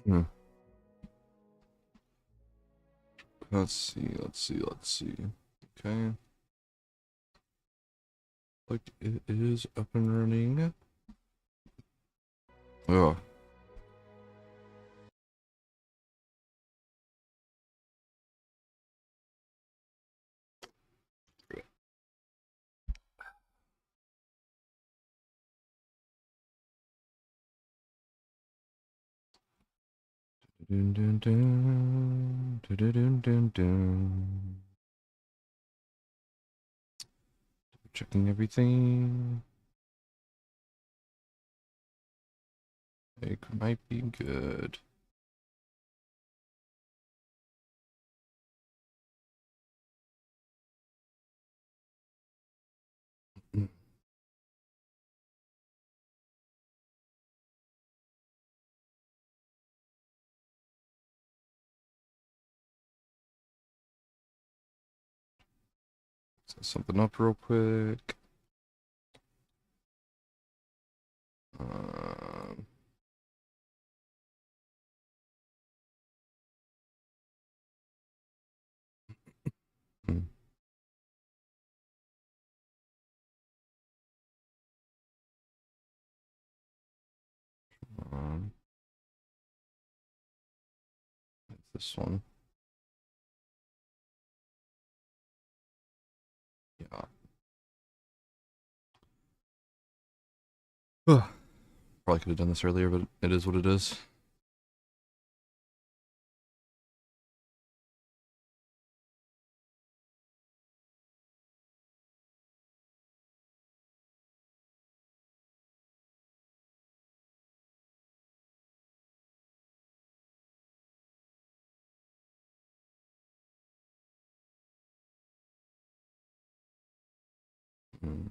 Hmm. Let's see. Okay. Like it is up and running. Oh. Dun, dun, dun, dun, dun, dun, dun. Checking everything. It might be good. Set something up real quick. Um, hmm, um, this one. Yeah. Ugh. Probably could have done this earlier, but it is what it is. Hmm.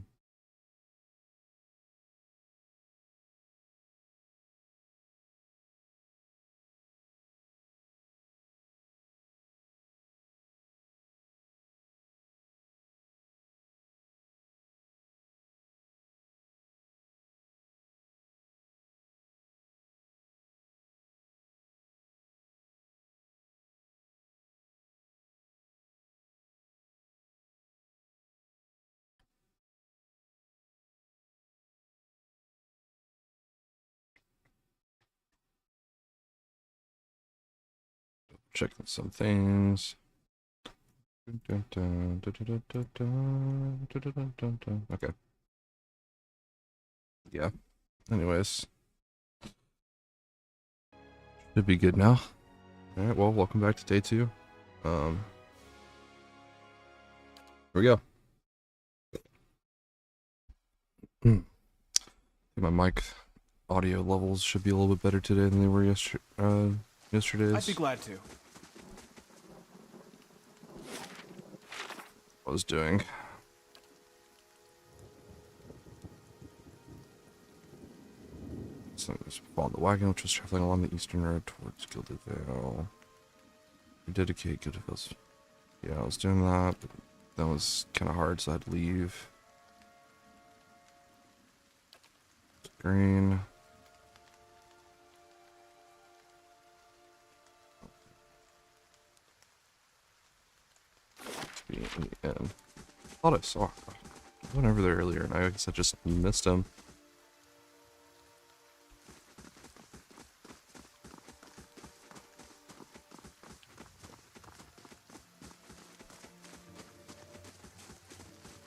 Checking some things. Okay. Yeah. Anyways, should be good now. All right. Well, welcome back to day 2. Here we go. My mic audio levels should be a little bit better today than they were yesterday's. I'd be glad to. I was doing. So just followed the wagon, which was traveling along the eastern road towards Gilded Vale. Dedicate Gilded Vale's. Yeah, I was doing that, but that was kind of hard, so I had to leave. Green. Be in the end. I thought I saw. I went over there earlier, and I guess I just missed him.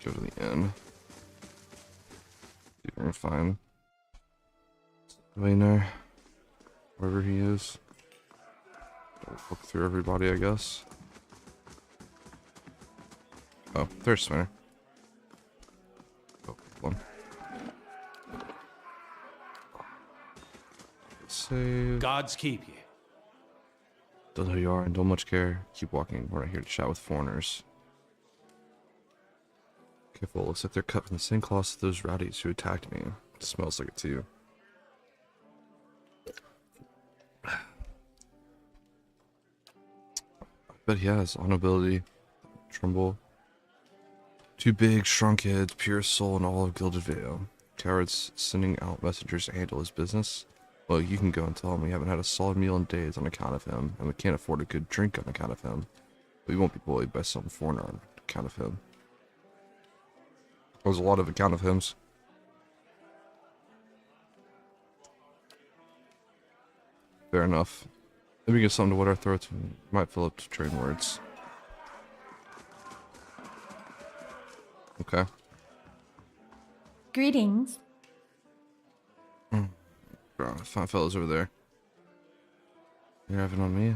Go to the inn. See if I can find Wayner, wherever he is. I'll look through everybody, I guess. Oh, there's Swinner. Oh, one. Save. Gods keep you. Don't know who you are and don't much care. Keep walking. We're not here to chat with foreigners. Careful, looks like they're cut from the same cloth as those rowdies who attacked me. It smells like it too. I bet he has on ability. Trumbull. Too big, shrunk heads, pure soul in all of Gilded Vale. Cowards sending out messengers to handle his business. Well, you can go and tell him we haven't had a solid meal in days on account of him, and we can't afford a good drink on account of him. We won't be bullied by some foreigner on account of him. There's a lot of account of hims. Fair enough. Maybe get something to wet our throats and might fill up to train words. Okay. Greetings. Fine fellas over there. You're having on me?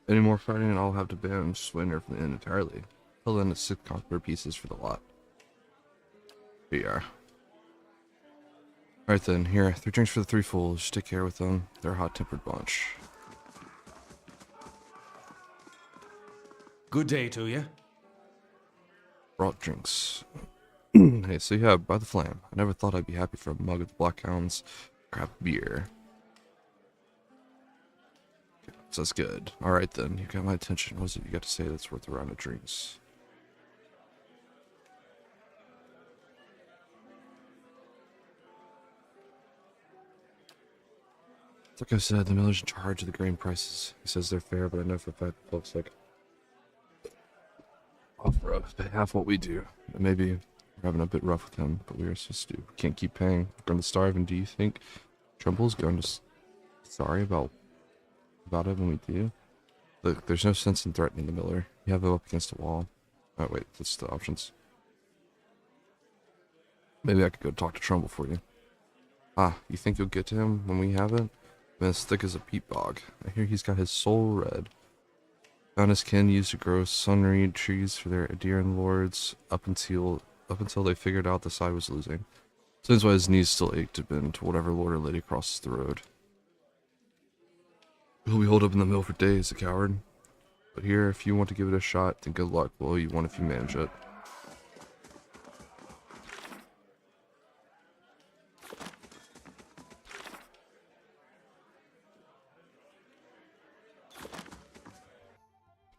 Any more fighting and I'll have to ban Swinner from the inn entirely. Fill in the 6 copper pieces for the lot. Here you are. Alright then, here, 3 drinks for the 3 fools. Just take care with them. They're a hot-tempered bunch. Good day to you. Brought drinks. Hey, so yeah, by the flame. I never thought I'd be happy for a mug of the Blackhound's craft beer. So that's good. Alright then, you got my attention. What is it you got to say that's worth a round of drinks? Like I said, the miller's in charge of the grain prices. He says they're fair, but I know for a fact folks like offer up half what we do. And maybe we're having a bit rough with him, but we are supposed to. We can't keep paying. We're going to starve, and do you think Trumble's going to sorry about it when we do? Look, there's no sense in threatening the miller. You have him up against a wall. Oh wait, that's the options. Maybe I could go talk to Trumbull for you. Ah, you think you'll get to him when we have it? Been as thick as a peat bog. I hear he's got his soul red. Found his kin used to grow sunreed trees for their Adirian lords up until they figured out the side was losing. So that's why his knees still ached to bend to whatever lord or lady crosses the road. He'll be holed up in the mill for days, a coward. But here, if you want to give it a shot, then good luck. Well, you won if you manage it.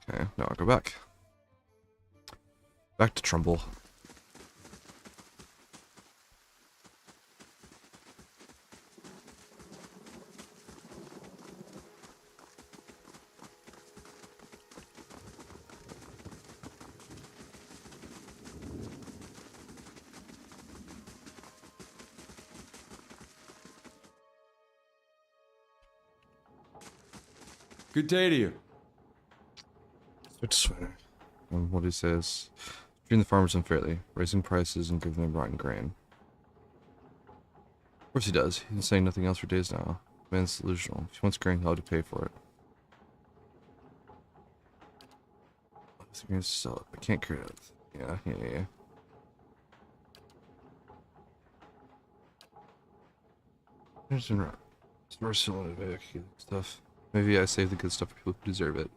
Okay, now I'll go back. Back to Trumbull. Good day to you. Switch Swinner. And what he says, treating the farmers unfairly, raising prices and giving them rotten grain. Of course he does. He's been saying nothing else for days now. Man's delusional. If he wants grain, he'll have to pay for it. I'm going to sell it. I can't create it. Yeah. There's some more selling stuff. Maybe I save the good stuff for people who deserve it.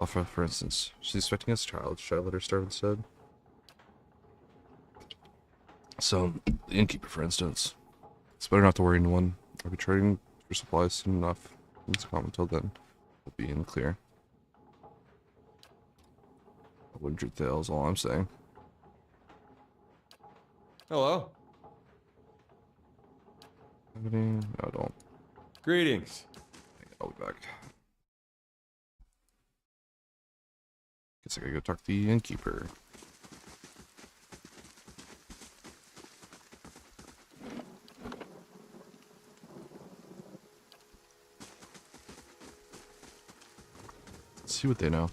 For instance, she's expecting a child. Should I let her starve instead? So, the innkeeper, for instance. It's better not to worry anyone. I'll be trading for supplies soon enough. Let's come until then. We'll be in the clear. I wouldn't drink the ale is all I'm saying. Hello. Have any? No, I don't. Greetings. I'll be back. Guess I gotta go talk to the innkeeper. Let's see what they know.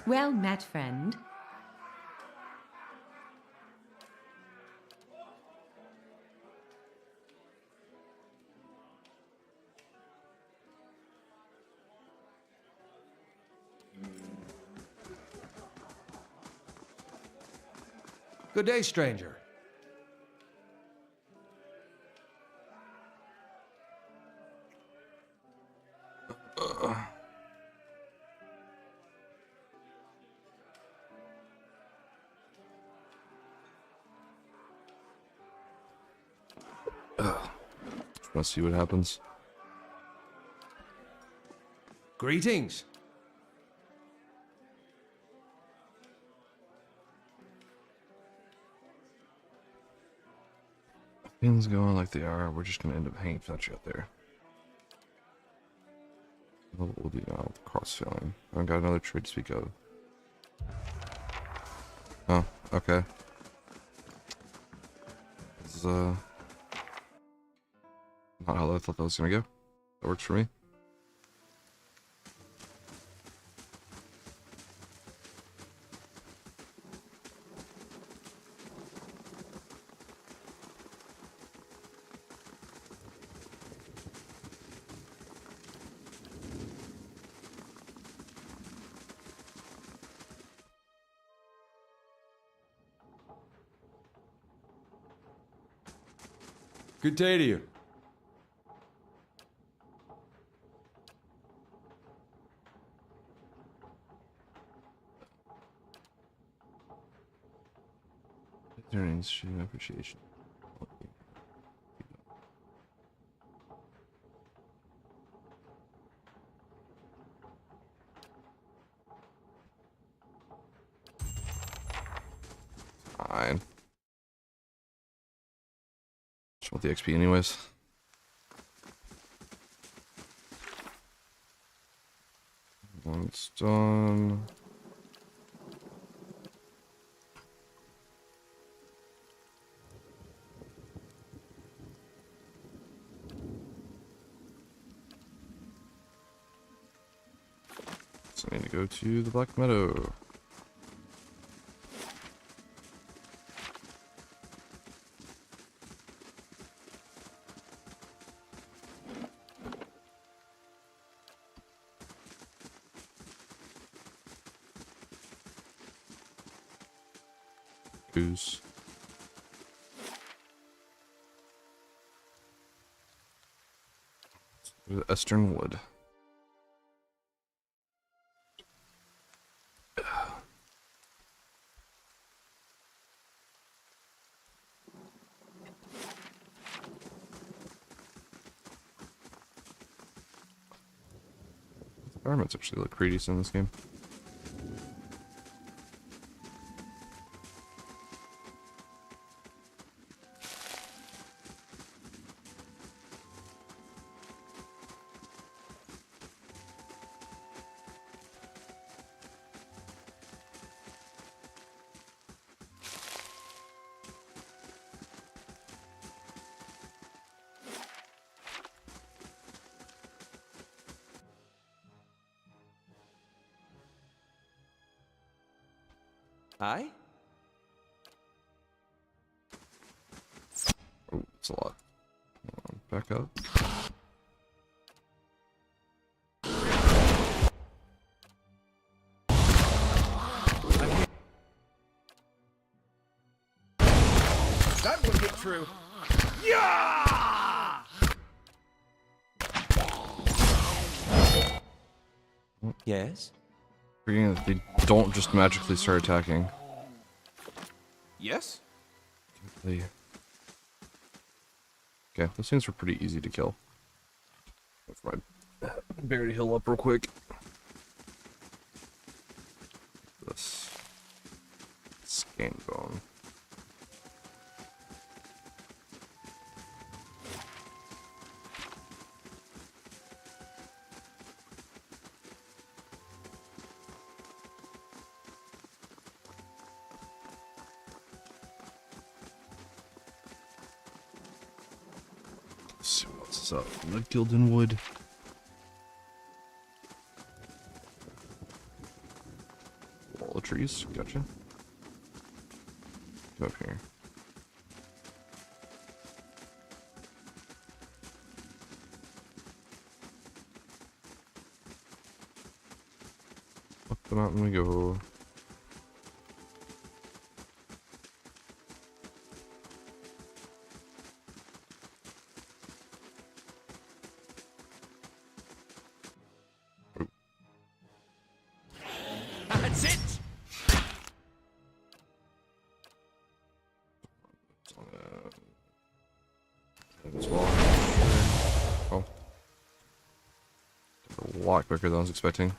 Well met, friend. Good day, stranger. gonna see what happens. Greetings. Things going like they are, we're just gonna end up hanging without you out there. What will do now with cross filling? I haven't got another trade to speak of. Oh, okay. This is not how I thought that was gonna go. That works for me. Good day to you. Earnings, shooting appreciation. Fine. Just want the XP anyways. Once done. So I need to go to the Black Meadow. Goose. Eastern Wood. Environments actually look pretty decent in this game. Hi? Oh, it's a lot. Back up. That would get through. Yeah! Yes? Forgetting that they don't just magically start attacking. Yes? They... Okay, those things were pretty easy to kill. If I bury to heal up real quick. This scan bone. Let's see what else is up. Red Gilden Wood. Wall of trees, gotcha. Go up here. Up the mountain we go. That's it! As well. lot quicker than I was expecting.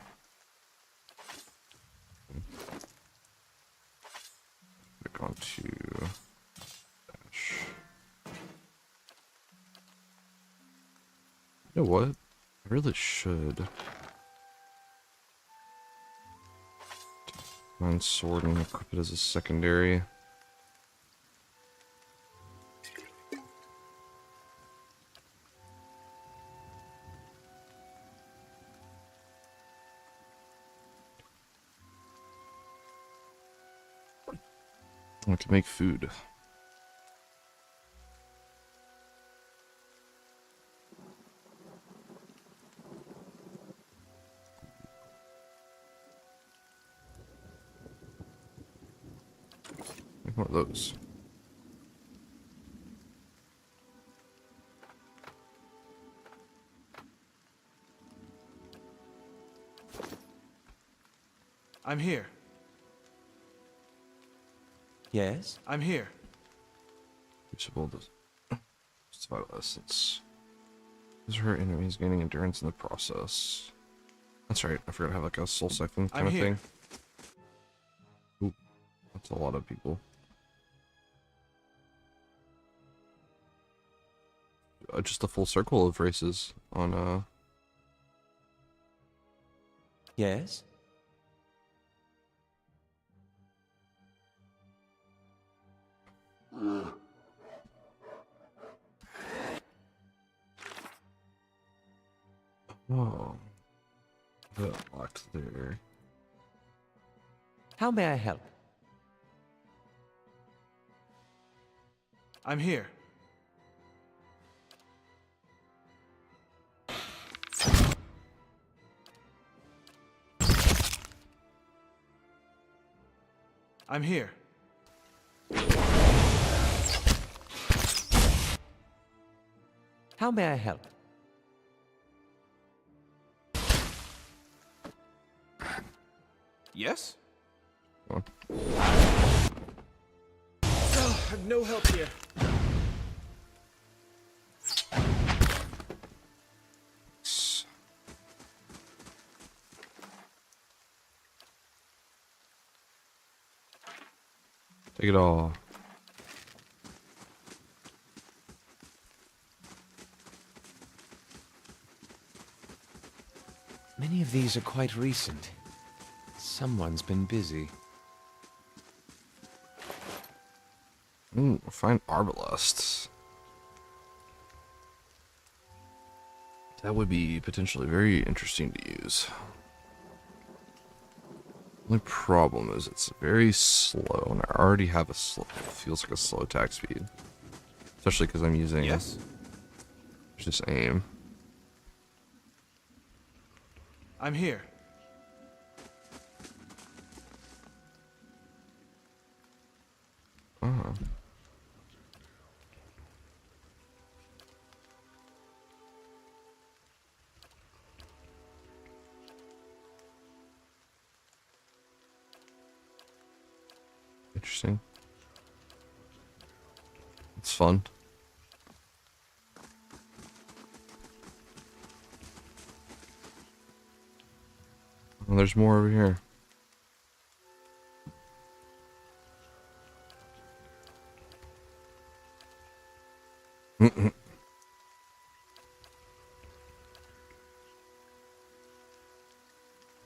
Click on to dash. You know what? I really should. Mine sword and equip it as a secondary. I can make food. Make one of those. I'm here. Yes? I'm here. Crucible does survival essence. These are her enemies gaining endurance in the process. That's right, I forgot to have like a soul siphon kind I'm of here. thing. Ooh, that's a lot of people. Just a full circle of races on Yes? oh, that locked there. How may I help? I'm here. I'm here. How may I help? Yes? Oh, Oh, I've no help here. s- take it all. Many of these are quite recent. Someone's been busy. Ooh, find arbalests. That would be potentially very interesting to use. Only problem is it's very slow, and I already have a slow. It feels like a slow attack speed, especially because I'm using Yes? just aim. I'm here. Oh, interesting. It's fun. Oh, there's more over here.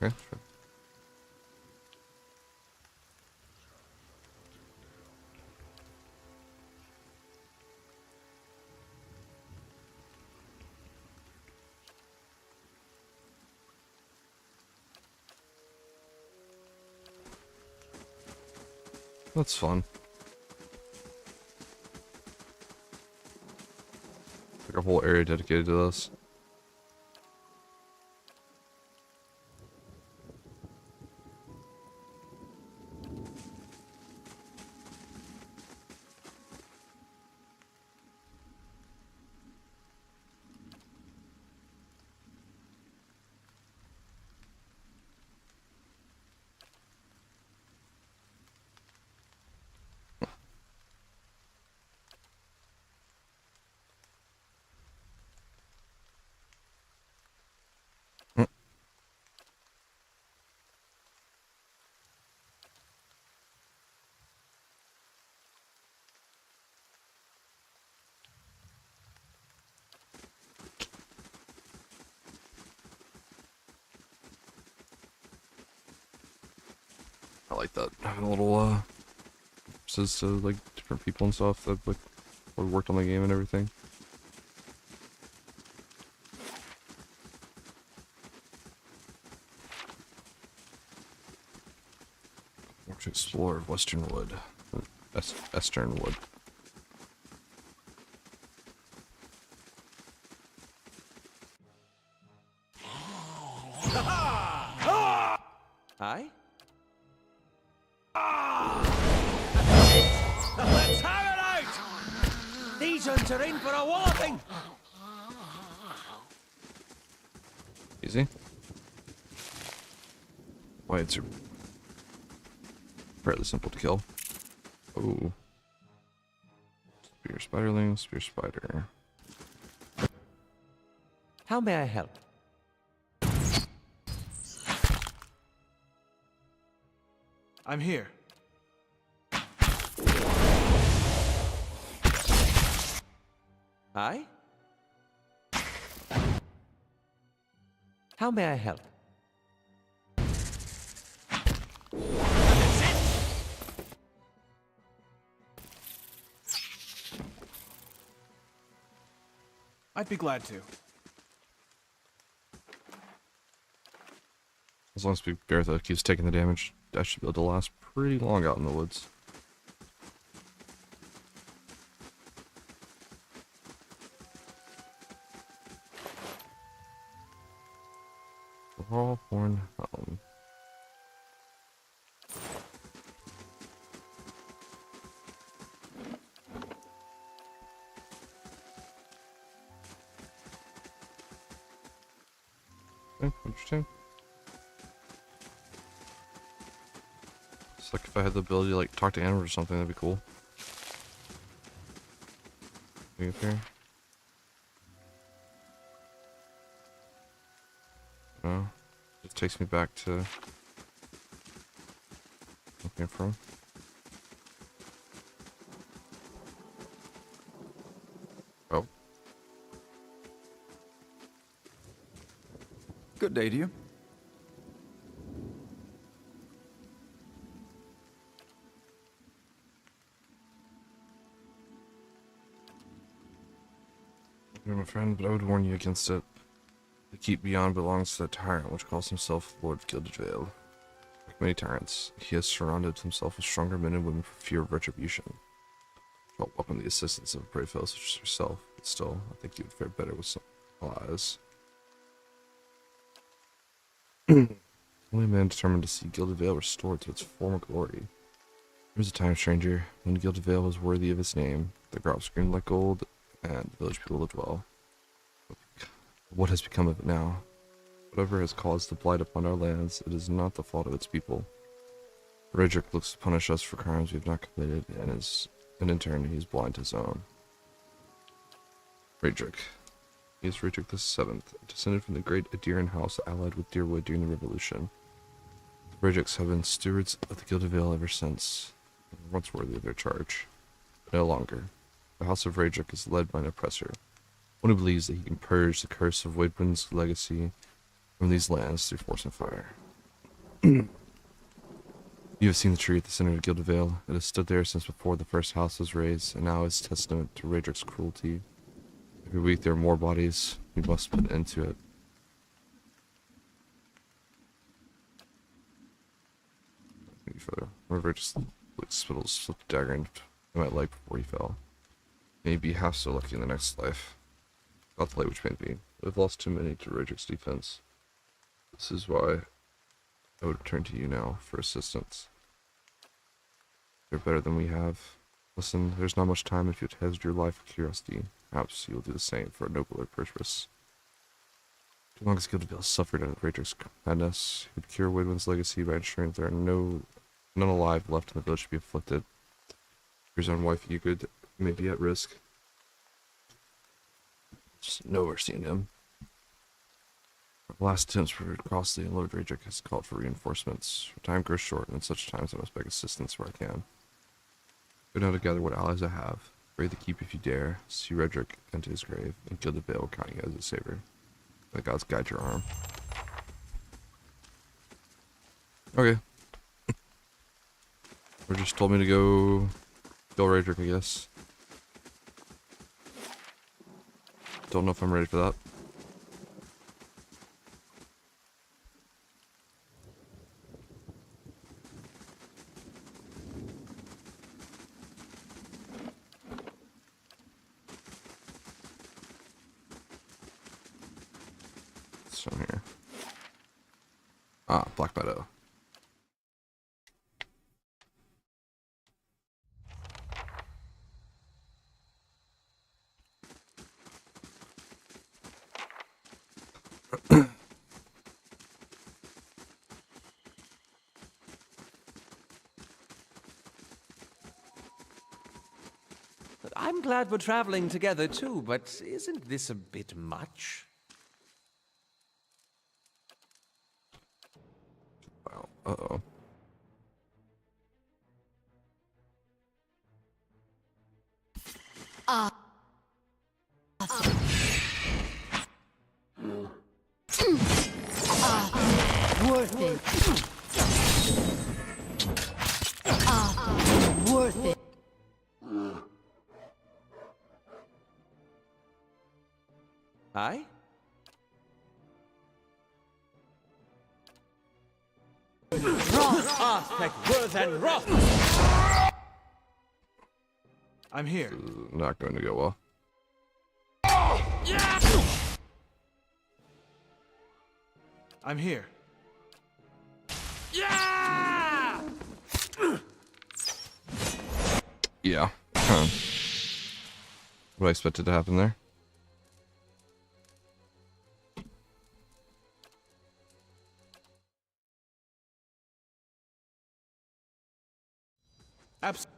Okay, sure. That's fun. Like a whole area dedicated to this. like that. Having a little, says to, like, different people and stuff that, like, worked on the game and everything. More to explore Western Wood. Eastern Wood. Aye? Let's have it out! These ones are in for a walloping! Easy. Whites are fairly simple to kill. Oh. Spear spiderling, spear spider. How may I help? I'm here. Aye? How may I help? I'd be glad to. As long as Bertha keeps taking the damage, I should be able to last pretty long out in the woods. Horn Helm. Okay, interesting. It's like if I had the ability to like talk to animals or something, that'd be cool. Up here. No, it takes me back to where I came from. Oh, Good day to you. you're my friend, but I would warn you against it. The keep beyond belongs to the tyrant, which calls himself Lord of Gilded Vale. Like many tyrants, he has surrounded himself with stronger men and women for fear of retribution. I'll welcome the assistance of a brave fellow such as yourself, but still, I think you would fare better with some allies. Only a man determined to see Gilded Vale restored to its former glory. There was a time, stranger, when Gilded Vale was worthy of its name. The crops screamed like gold, and the village people lived well. What has become of it now? Whatever has caused the blight upon our lands, it is not the fault of its people. Redrick looks to punish us for crimes we have not committed, and in turn, he is blind to his own. Redrick. He is Redrick the Seventh, descended from the great Adiran house allied with Deerwood during the Revolution. The Redricks have been stewards of the Gilded Vale ever since, and were once worthy of their charge. But no longer. The House of Redrick is led by an oppressor, one who believes that he can purge the curse of Waidwin's legacy from these lands through force and fire. You have seen the tree at the center of Gilded Vale. It has stood there since before the first house was raised, and now is testament to Redrick's cruelty. Every week there are more bodies. We must put an end to it. Maybe further. Redrick just slipped a dagger into my leg before he fell. Maybe half so lucky in the next life. Not the light which pained me. I've lost too many to Redrick's defense. This is why I would turn to you now for assistance. You're better than we have. Listen, there's not much time if you hazard your life for curiosity. Perhaps you'll do the same for a nobler purpose. Too long as Gilded Vale suffered under Redrick's madness, he would cure Waidwin's legacy by ensuring that there are none alive left in the village to be afflicted. His own wife, Ygritte, may be at risk. Just nowhere seeing him. Our last attempts were costly, and Lord Redrick has called for reinforcements. Time grows short, and at such times I must beg assistance where I can. Go now to gather what allies I have. Brave the keep if you dare. See Redrick into his grave, and Gilded Vale counting you as a savior. May the gods guide your arm. Okay. Or just told me to go kill Raedric, I guess. Don't know if I'm ready for that. What's down here? Ah, Black Meadow. I'm glad we're traveling together too, but isn't this a bit much? Wow. Uh-oh. Worth it. Worth it. Aye? Aspect worth and wrath! I'm here. This is not going to go well. I'm here. Yeah! Yeah. What I expected to happen there. Absolutely.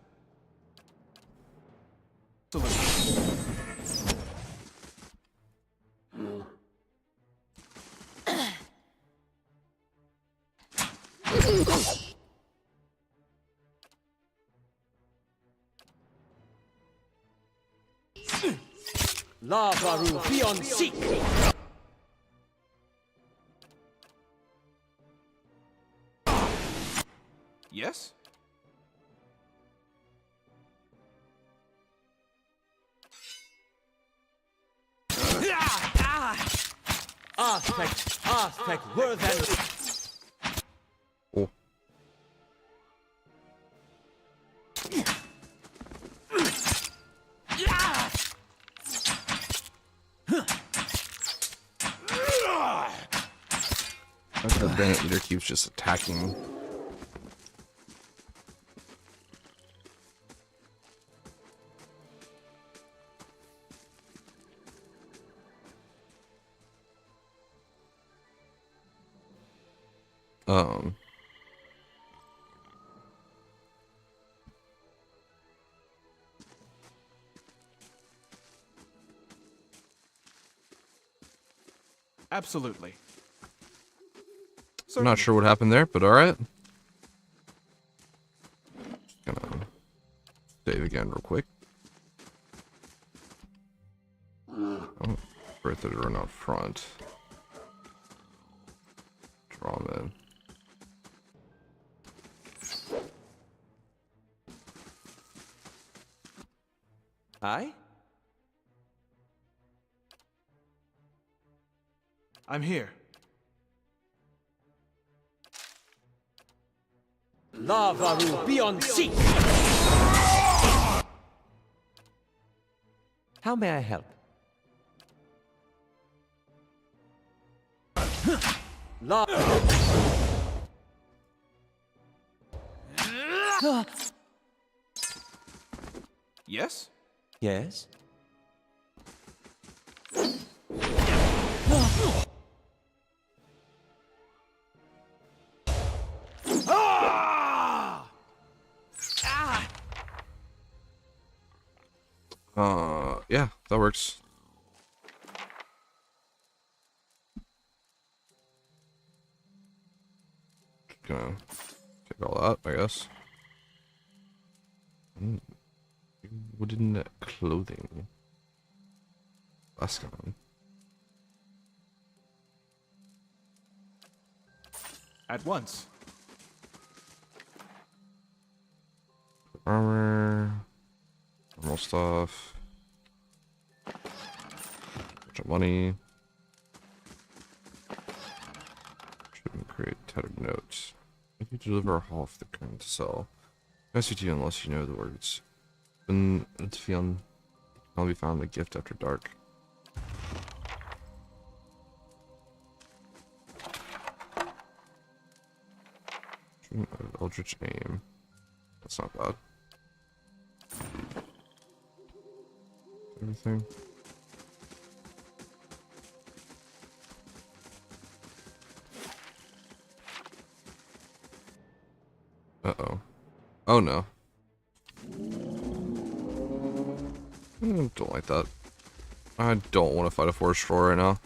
Lavaru beyond seek! Yes? Aspect, worth and... Oh. The Bandit Leader keeps just attacking me. Absolutely. I'm not sure what happened there, but alright. Gonna save again real quick. Oh, right there to run out front. Draw them in. Aye? I'm here. Lavaru beyond seek! How may I help? Yes? Yes? Yeah, that works. Gonna take all that, I guess. Wooden clothing. That's gone. At once. Armor. Normal stuff. Bunch of money. Shouldn't create tattered notes. If you deliver a half the current to sell. Yes, you do unless you know the words. When it's found, I'll be found a gift after dark. Eldritch aim. That's not bad. Everything. Uh-oh. Oh no. Don't like that. I don't want to fight a forest troll right now.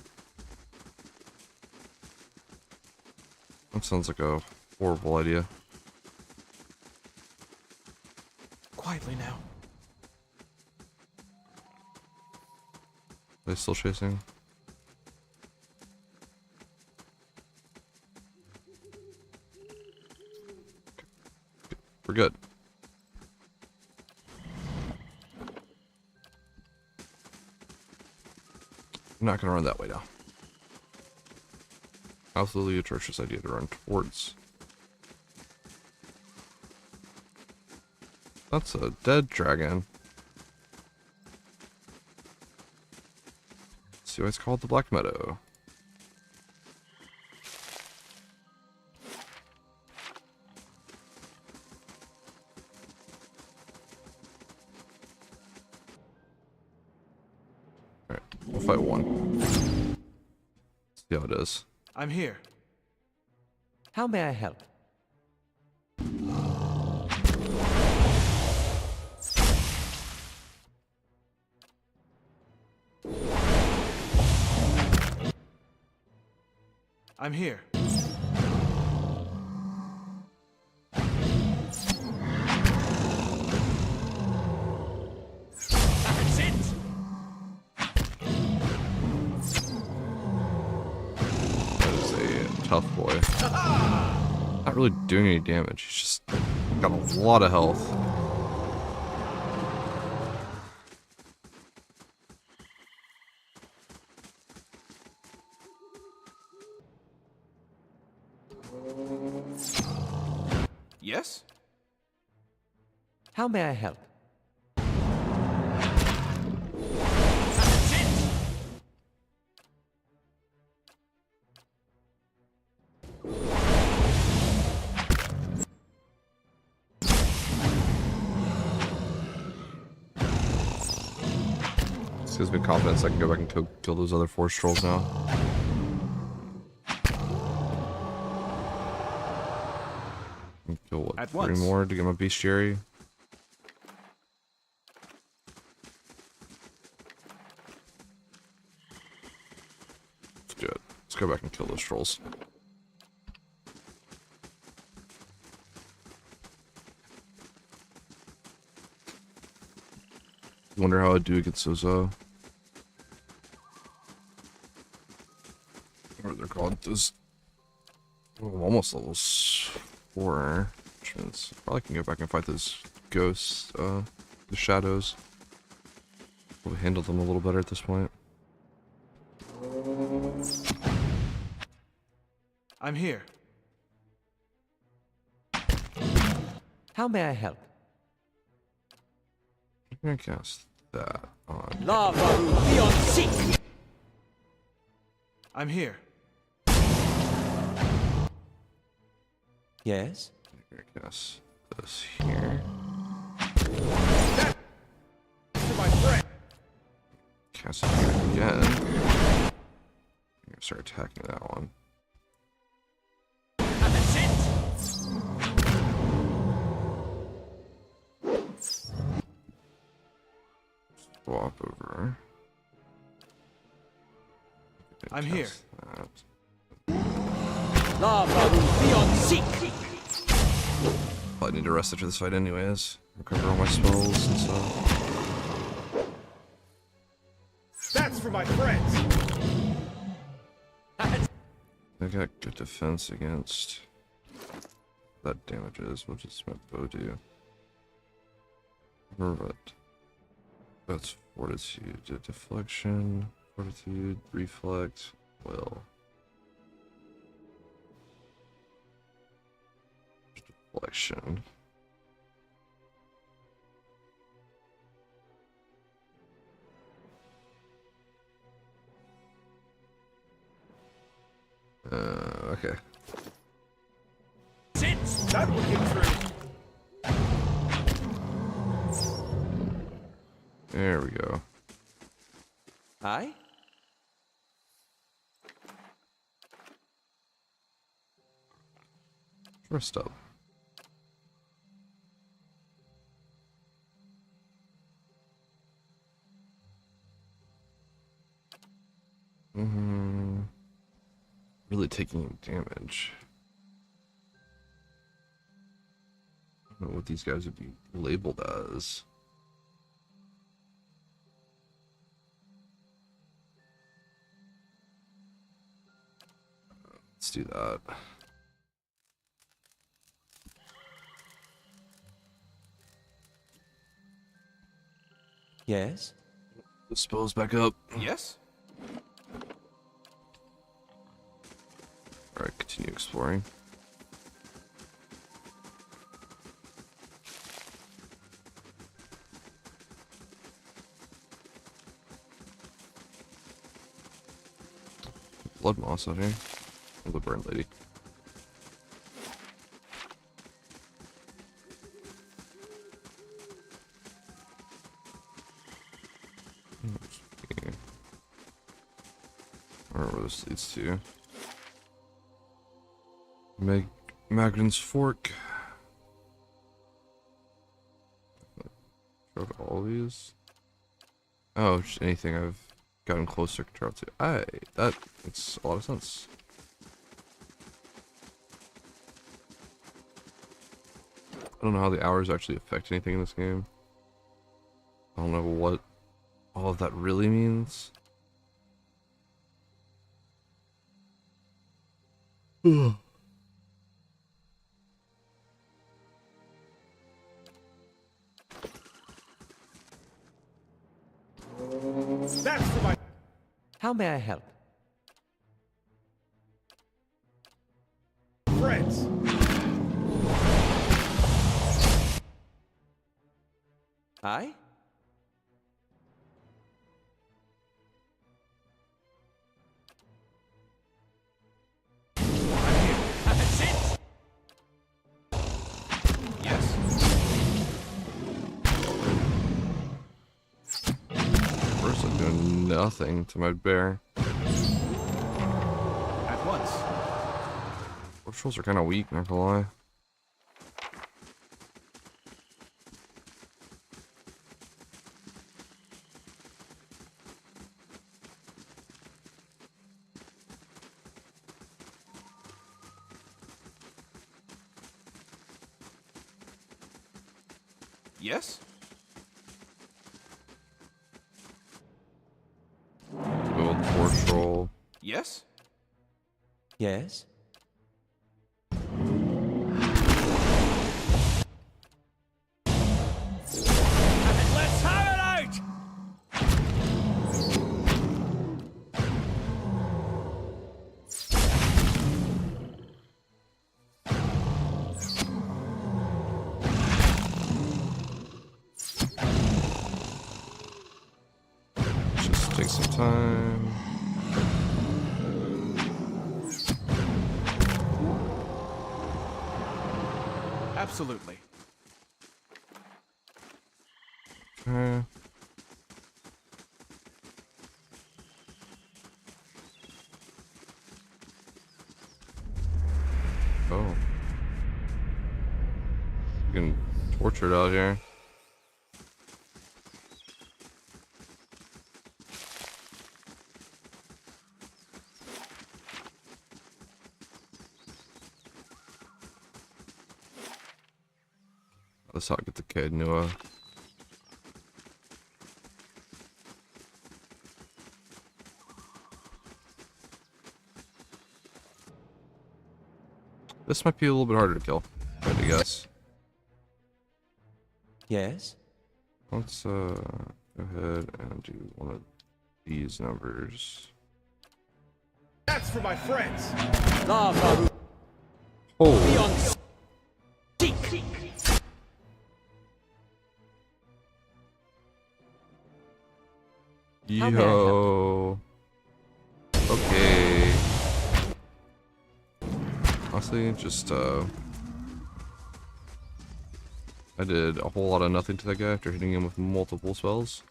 That sounds like a horrible idea. Quietly now. Are they still chasing? We're good. I'm not gonna run that way now. Absolutely atrocious idea to run towards. That's a dead dragon. See why it's called the Black Meadow. Alright, we'll fight one. See how it is. I'm here. How may I help? I'm here. That's it! That is a tough boy. Not really doing any damage. He's just got a lot of health. Yes? How may I help? This gives me confidence I can go back and kill those other forest trolls now. Kill what, At 3 once. more to get my bestiary? Let's do it. Let's go back and kill those trolls. Wonder how I'd do against those, what are they called? Those, almost levels 4, which means I probably can go back and fight those ghosts, the shadows. Probably handle them a little better at this point. I'm here. How may I help? I'm gonna cast that on. Lava beyond seek! I'm here. Yes? I'm gonna cast this here. To my friend. Cast it here again. I'm gonna start attacking that one. That's it! Swap over. I'm here. Cast that. Lava beyond seek! Probably need to rest after this fight anyways. Recover all my spells and stuff. That's for my friends. I got good defense against that damages. What does my bow do? Perfect. That's fortitude, deflection, fortitude, reflect, will. Deflection. Okay. That will get through. There we go. Aye? Rest up. Really taking damage. I don't know what these guys would be labeled as. Let's do that. Yes? Dispose back up. Yes? Alright, continue exploring. Blood moss out here. Oh, the burn lady. Okay. I don't know where this leads to. Magden's Fork. Go to all these. Oh, just anything I've gotten closer control to. That makes a lot of sense. I don't know how the hours actually affect anything in this game. I don't know what all of that really means. That's for my How may I help? friends. Aye? That's it. Yes. First, I'm doing nothing to my bear. At once. Force rolls are kind of weak, not gonna lie. Yes? Build force roll. Yes? Yes? Let's have it out! Just take some time. Absolutely. Okay. Oh. You can torture it out here. That's how I get the kid Noah. This might be a little bit harder to kill, I guess. Yes? Let's go ahead and do one of these numbers. That's for my friends. Lava Oh, beyond seek. How may I yo. Okay. Honestly, just I did a whole lot of nothing to that guy after hitting him with multiple spells.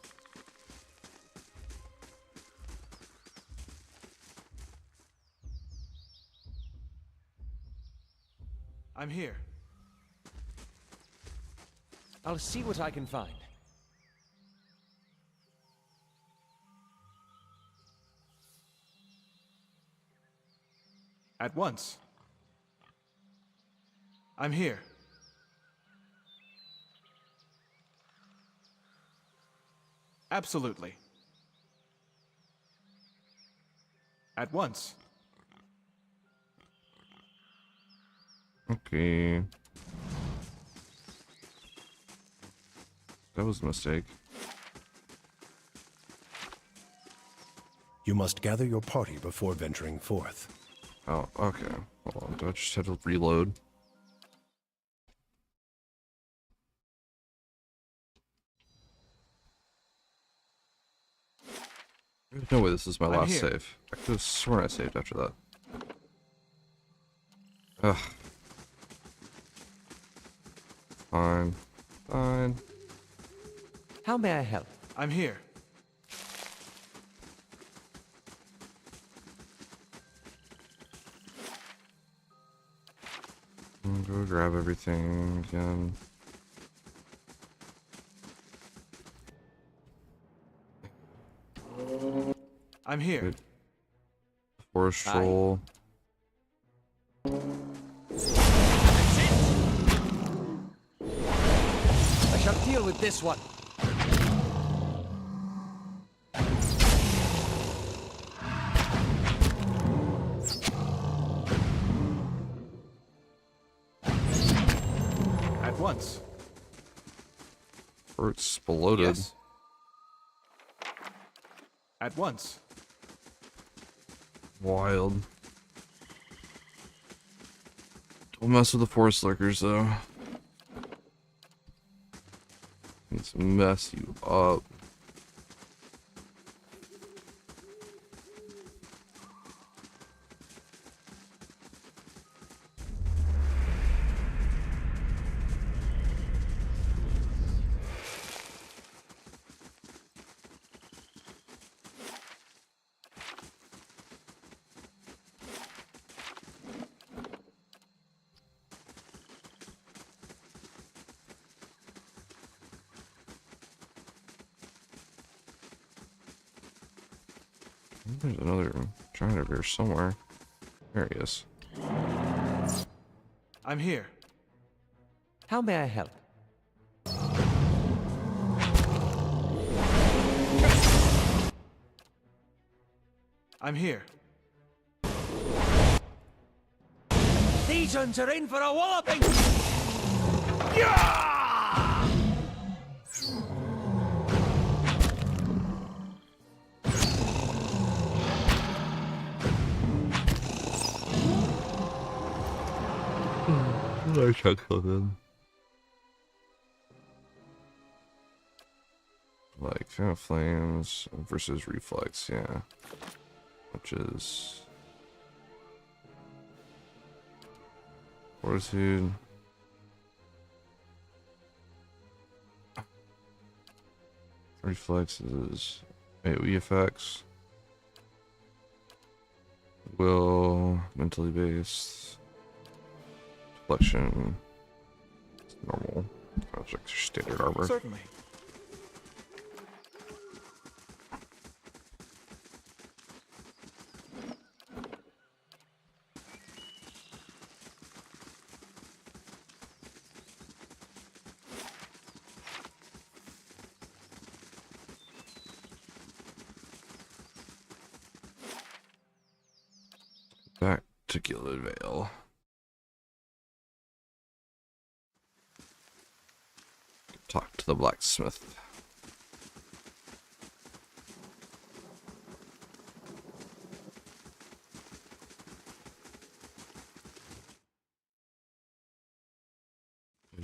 I'm here. I'll see what I can find. At once. I'm here. Absolutely. At once. Okay. That was a mistake. You must gather your party before venturing forth. Oh, okay. Hold on. Do I just have to reload? There's no way this is my I'm last here. save. I could have sworn I saved after that. Ugh. Fine. Fine. How may I help? I'm here. Go grab everything again. I'm here. Good. Forest Aye. troll. I shall deal with this one. At once. Or it's exploded. Yes. At once. Wild. Don't mess with the forest lurkers though. Needs to mess you up. There's another giant over here somewhere. There he is. I'm here. How may I help? I'm here. These ones are in for a walloping! I chuckled in. Like Fan of Flames versus Reflex, yeah. Which is Fortitude. Reflex is AoE effects. Will, mentally based. Deflection. Normal. That's like standard armor. Certainly. Back to Gilded Vale. Talk to the blacksmith.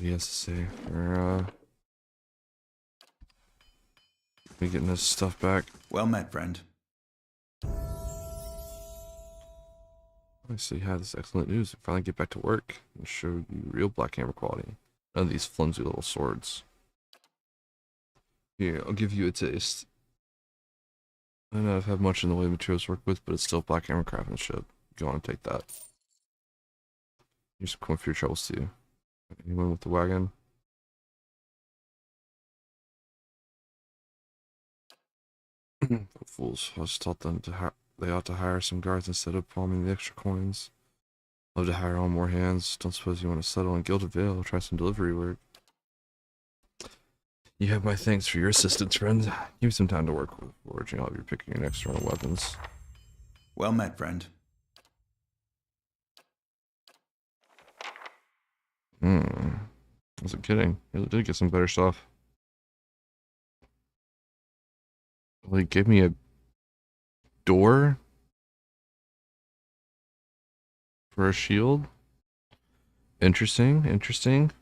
he has to say for me getting his stuff back. Well met, friend. I see you had this excellent news. Finally get back to work and show you real black hammer quality. None of these flimsy little swords. Here, I'll give you a taste. I know I've had much in the way of materials to work with, but it's still black hammer craftsmanship. You want to take that. Here's some coin for your troubles too. Anyone with the wagon? Fools. I just taught them they ought to hire some guards instead of palming the extra coins. Love to hire on more hands. Don't suppose you want to settle in Gilded Vale or try some delivery work. You have my thanks for your assistance, friend. Give me some time to work with forging. I'll be picking your next run of weapons. Well met, friend. I wasn't kidding. He did get some better stuff. Well, he gave me a door for a shield. Interesting, interesting.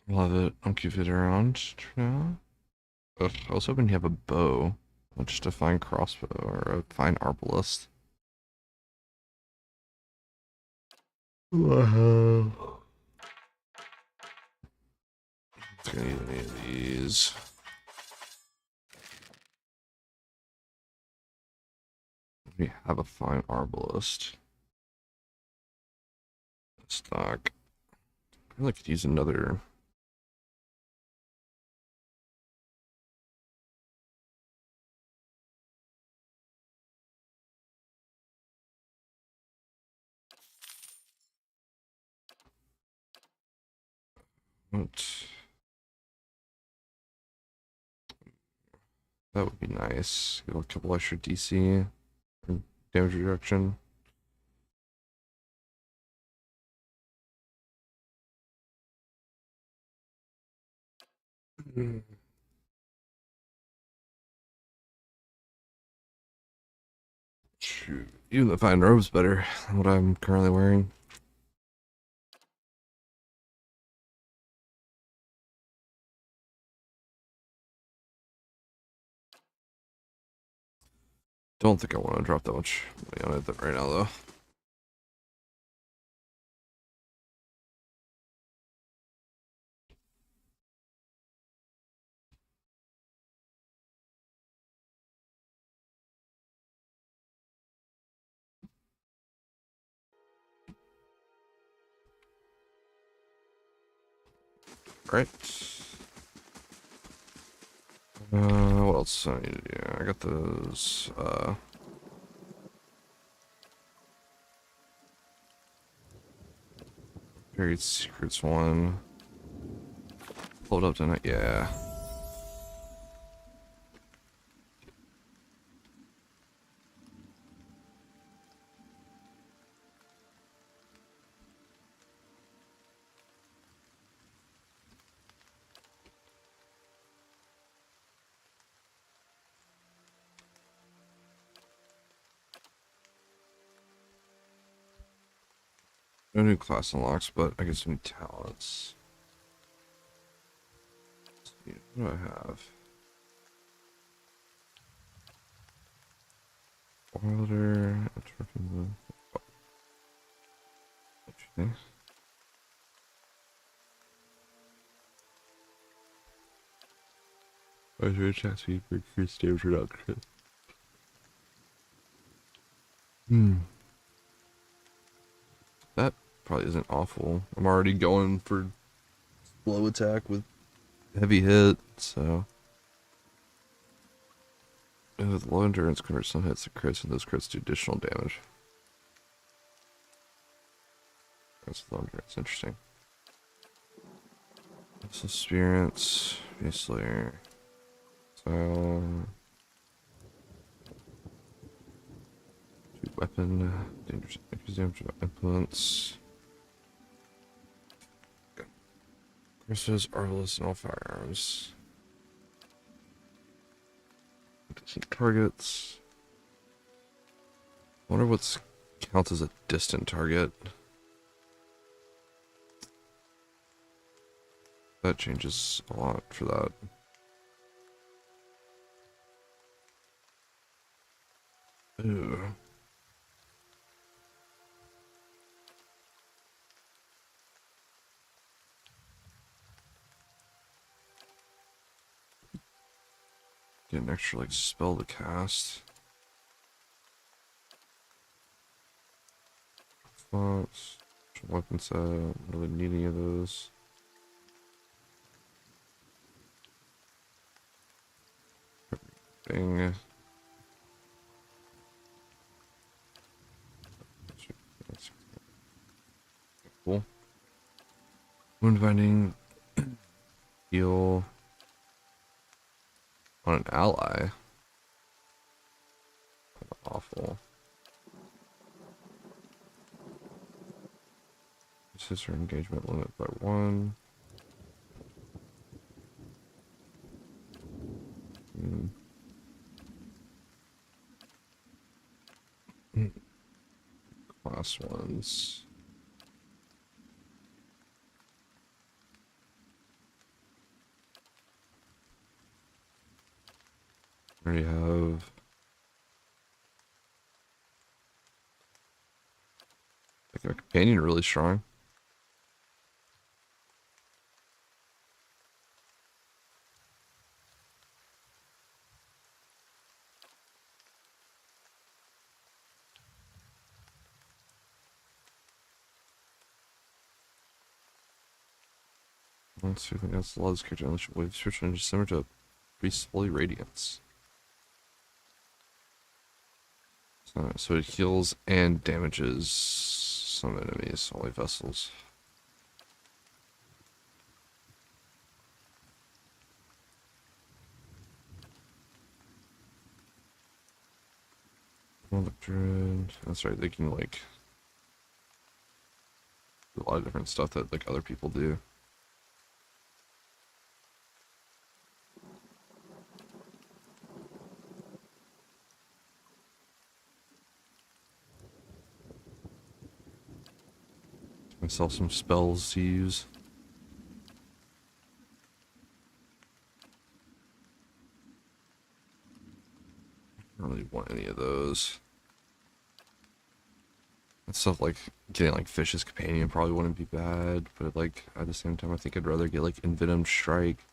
Love it. I'll keep it around for now. Ugh, I was hoping you have a bow. Not just a fine crossbow or a fine arbalist. Wow. Not gonna need any of these. We have a fine arbalist. Stock. I really could use another. What? That would be nice. Get a couple extra DC or damage reduction. Shoot. Even the fine robe's better than what I'm currently wearing. Don't think I want to drop that much money on it right now, though. Right. What else I need to do? I got those, Buried Secrets one. Pulled up tonight, yeah. No new class unlocks, but I get some new talents. What do I have? Wilder, interrupting the. Interesting. Why is your attack speed for increased damage reduction? That probably isn't awful. I'm already going for slow attack with heavy hit, so. And with low endurance, convert some hits to crits, and those crits do additional damage. That's low endurance, interesting. This experience, base slayer. So. Weapon, dangerous, increase damage about influence. Okay. Versus arbalist and all firearms. Distant targets. I wonder what's counts as a distant target. That changes a lot for that. Ew. Get an extra like spell to cast. Fonts, weapon set. Don't really need any of those. Thing. That's cool. Wound binding. Heal on an ally. Awful. Sister engagement limit by 1. Class ones. Already have. Like a companion really strong. Let's see if I got a lot of this character unleash wave switch and just similar to Priest's Holy Radiance. So it heals and damages some enemies, holy vessels. Electrode. That's right, they can like do a lot of different stuff that like other people do. Myself some spells to use. I don't really want any of those. And stuff like getting like Fish's Companion probably wouldn't be bad, but like at the same time I think I'd rather get like Envenomed Strike.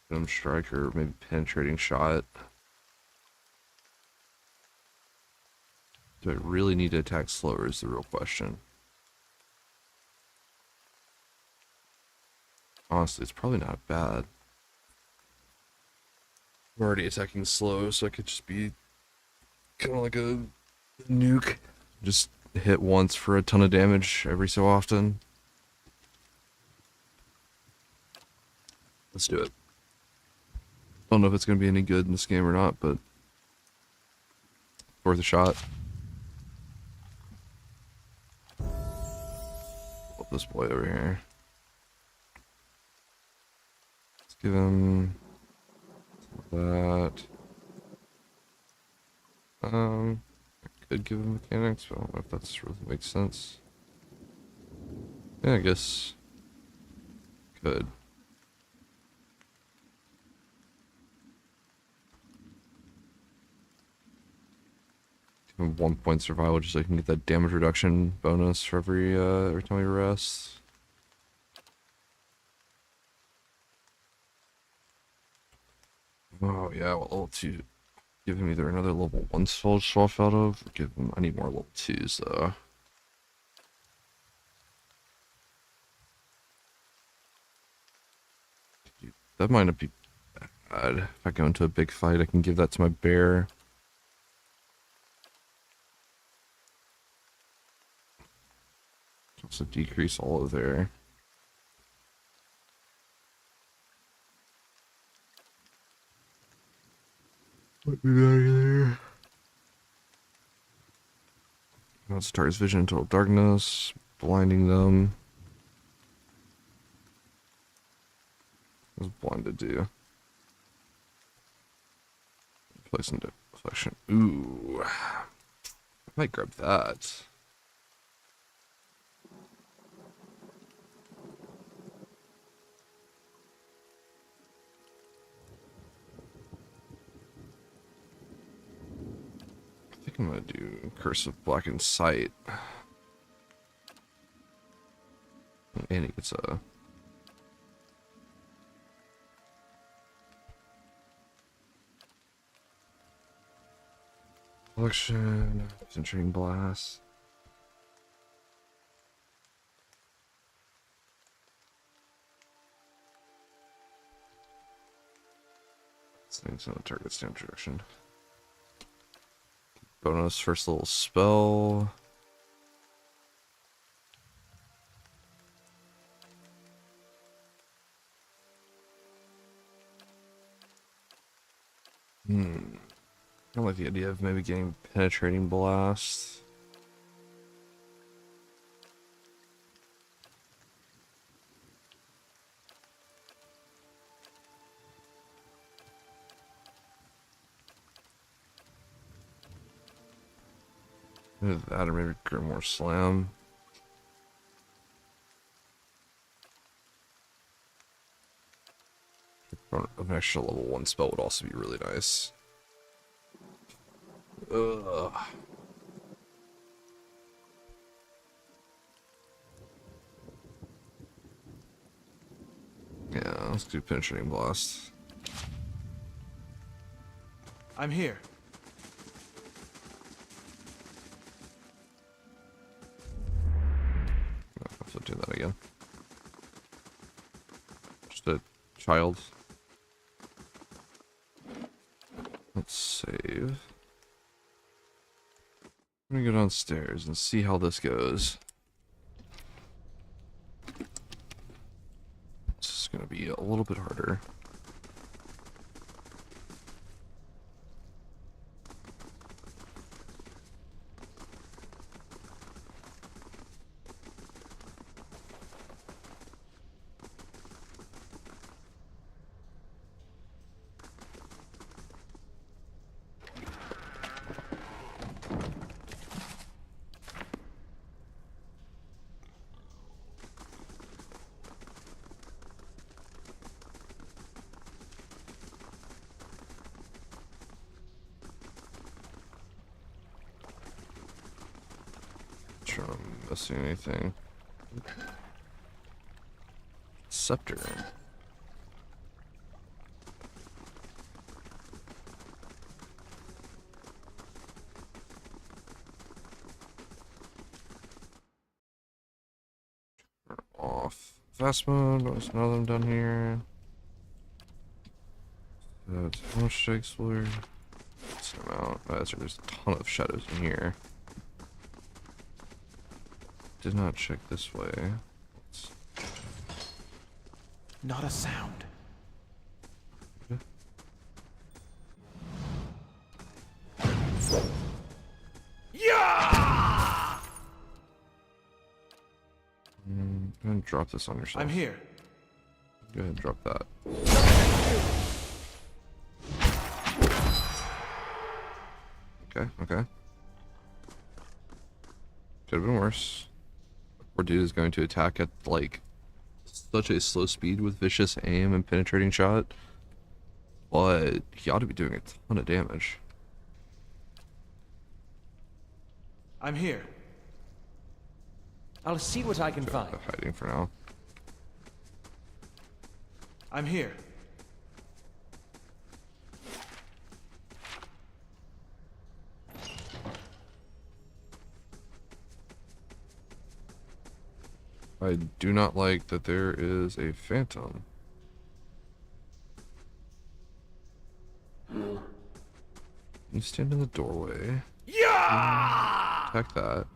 Envenomed Strike or maybe Penetrating Shot. Do I really need to attack slower is the real question. Honestly, it's probably not bad. I'm already attacking slow, so I could just be kind of like a nuke. Just hit once for a ton of damage every so often. Let's do it. Don't know if it's going to be any good in this game or not, but worth a shot. Love this boy over here. Let's give him that. I could give him mechanics, but I don't know if that's really makes sense. Yeah, I guess could. Give him 1 point survival just so I can get that damage reduction bonus for every time he rests. Oh yeah, well, level 2. Give him either another level 1 spell to swap out of, or give him, I need more level 2s though. That might not be bad. If I go into a big fight, I can give that to my bear. Also decrease all of their... Let me out of there. Let's target's vision in total darkness, blinding them. What's blinded do? Place into Collection. Ooh. I might grab that. I think I'm gonna do Curse of Blackened Sight. And he gets a... Collection, Concentrating Blast. Things on the target stand direction. Bonus first little spell. I don't like the idea of maybe getting Penetrating Blast. Either that or maybe Grimoire Slam. An extra level 1 spell would also be really nice. Ugh. Yeah, let's do Penetrating Blast. I'm here. I have to do that again. Just a child. Let's save. I'm gonna go downstairs and see how this goes. This is gonna be a little bit harder. Sure, I'm missing anything. Scepter. Off. Fast mode. There's none of them down here. How much should I explore? Some amount. There's a ton of shadows in here. Did not check this way. Not a sound. Yeah! Go ahead and drop this on yourself. I'm here. Go ahead and drop that. Okay, okay. Could have been worse. Poor dude is going to attack at, like, such a slow speed with vicious aim and penetrating shot. But he ought to be doing a ton of damage. I'm here. I'll see what I can find. Hiding for now. I'm here. I do not like that there is a phantom. You stand in the doorway. Yeah! Attack that.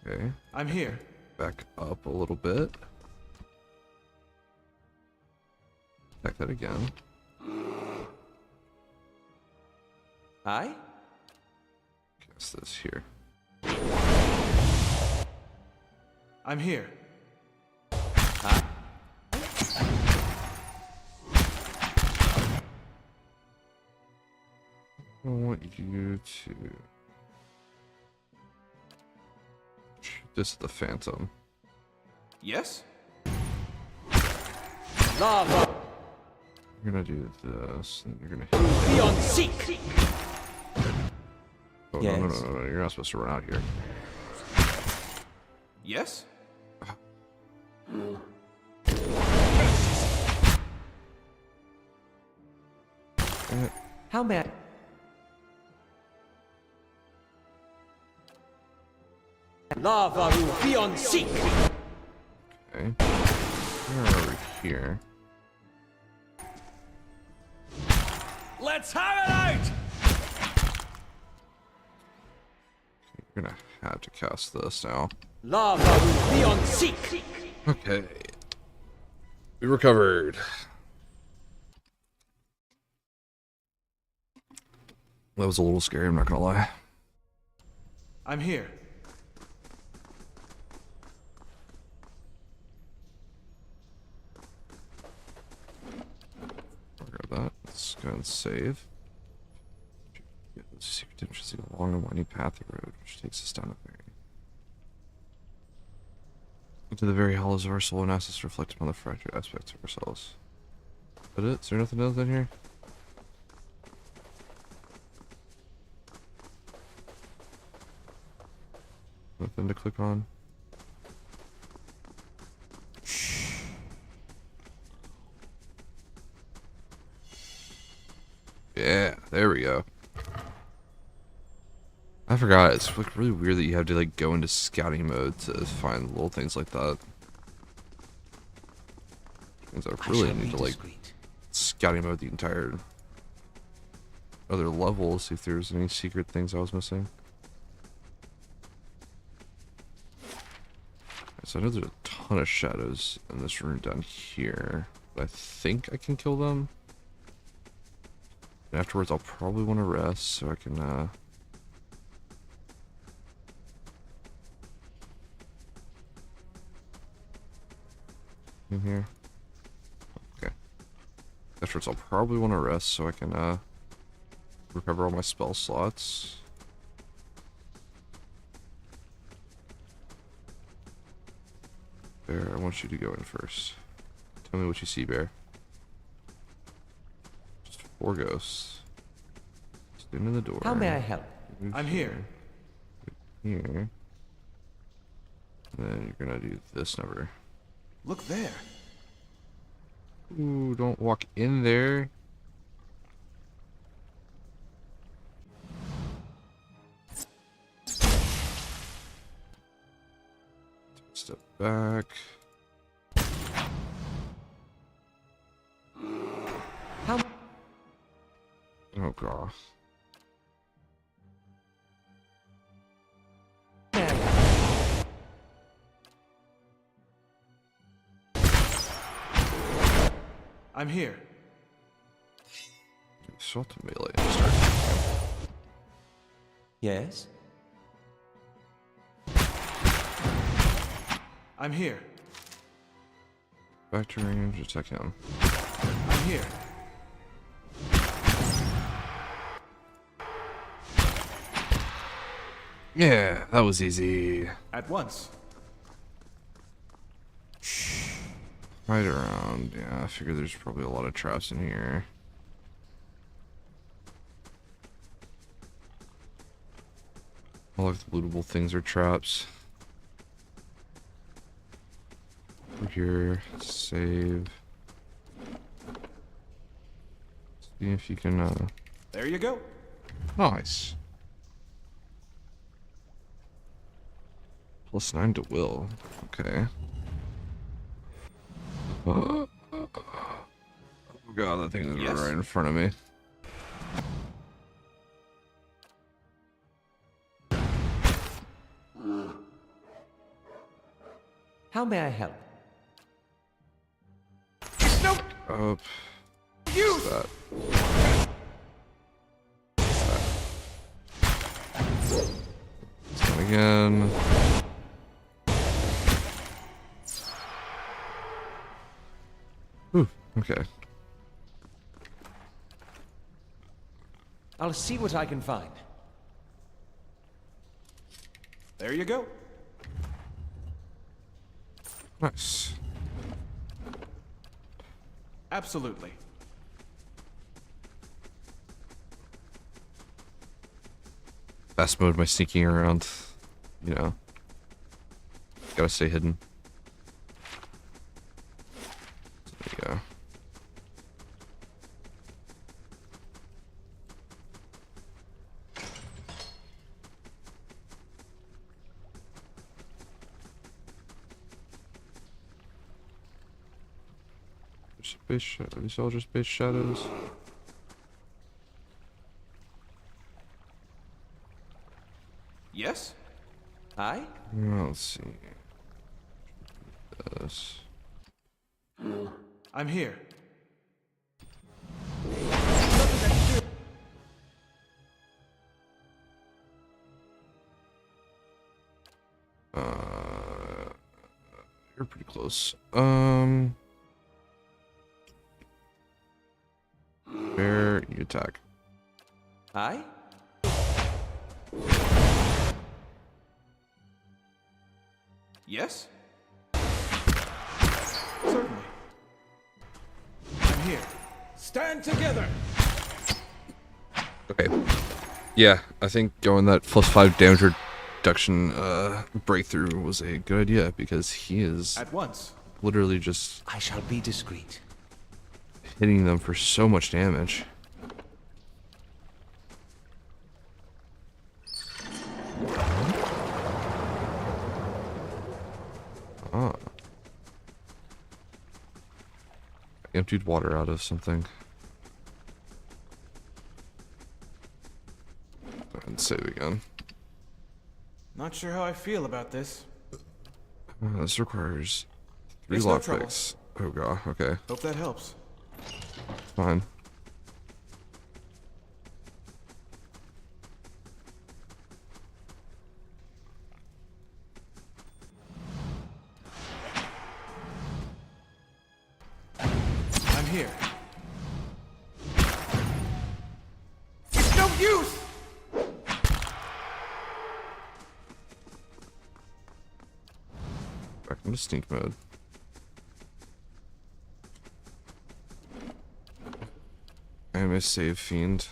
Okay. I'm here. Back up a little bit. Attack that again. Aye? Guess this here. I'm here. I want you to shoot this at the Phantom. Yes? Lava You're gonna do this, and you're gonna hit. beyond seek. Oh, Yes. no. You're not supposed to run out here. Yes? How may I? Lava beyond seek. Okay. You're over here. Let's have it out. You're gonna have to cast this now. Lava beyond seek. Okay. We recovered. That was a little scary, I'm not gonna lie. I'm here. I'll grab that. Let's go and save. Get the secret entrance along a winding path road, which takes us down a very into the very hollows of our soul and asks us to reflect upon the fractured aspects of ourselves. Is that it? Is there nothing else in here? Nothing to click on? Yeah, there we go. I forgot, it's like really weird that you have to like go into scouting mode to find little things like that. Means I really need to like scouting mode the entire other level, see if there's any secret things I was missing. So I know there's a ton of shadows in this room down here, but I think I can kill them. And afterwards I'll probably want to rest so I can in here. Okay. Afterwards I'll probably want to rest so I can recover all my spell slots. Bear, I want you to go in first. Tell me what you see, Bear. Just 4 ghosts. Stand in the door. How may I help? Move I'm here. Here. And then you're gonna do this number. Look there. Ooh, don't walk in there. Step back. How? Oh god. I'm here. Shot the melee and start. Yes? I'm here. Back to range, attack him. I'm here. Yeah, that was easy. At once. Right around. Yeah, I figure there's probably a lot of traps in here. All of the lootable things are traps. Over here, save. See if you can, There you go. nice. +9 to will. Okay. Oh god, that thing is Yes? right in front of me. How may I help? Up. You! That. That again. Ooh, okay. I'll see what I can find. There you go. Nice. Absolutely. Best mode by sneaking around. You know. Gotta stay hidden. So there you go. These all just base shadows. Yes? Aye? Let's see. This. I'm here. You're pretty close. Where you attack? Aye? Yes? Certainly. I'm here. Stand together! Okay. Yeah, I think going that +5 damage reduction breakthrough was a good idea because he is At once. literally just I shall be discreet. hitting them for so much damage. Ah. Emptied water out of something. And save again. Not sure how I feel about this. This requires 3 It's no trouble. lockpicks. Oh god, okay. Hope that helps. Fine. I'm here. No use! Back into sneak mode. I'm a save fiend.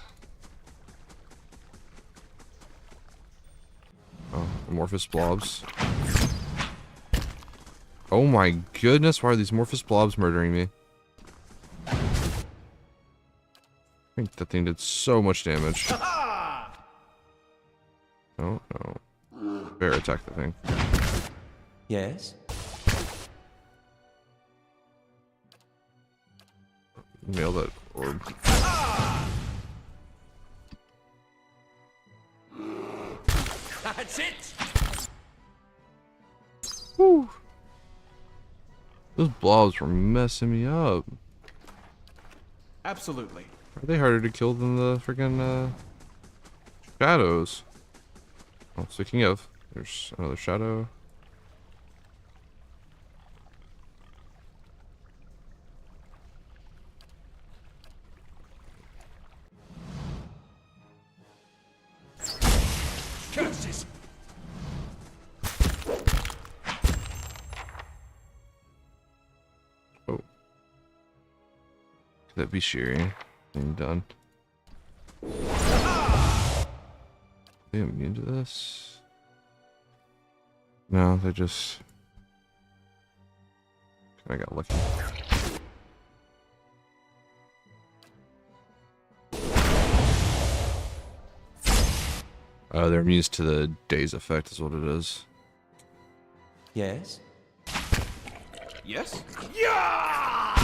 Oh, amorphous blobs. Oh my goodness, why are these amorphous blobs murdering me? I think that thing did so much damage. Oh no. Bear attack the thing. Yes? Nail that orb. That's it! Woo! Those blobs were messing me up. Absolutely. Are they harder to kill than the freaking shadows? Oh, speaking of, there's another shadow. Curses! Oh. Could that be shearing? Thing done. Are they immune to this? No, they just... I got lucky. They're immune to the daze effect is what it is. Yes? Yes? Yeah!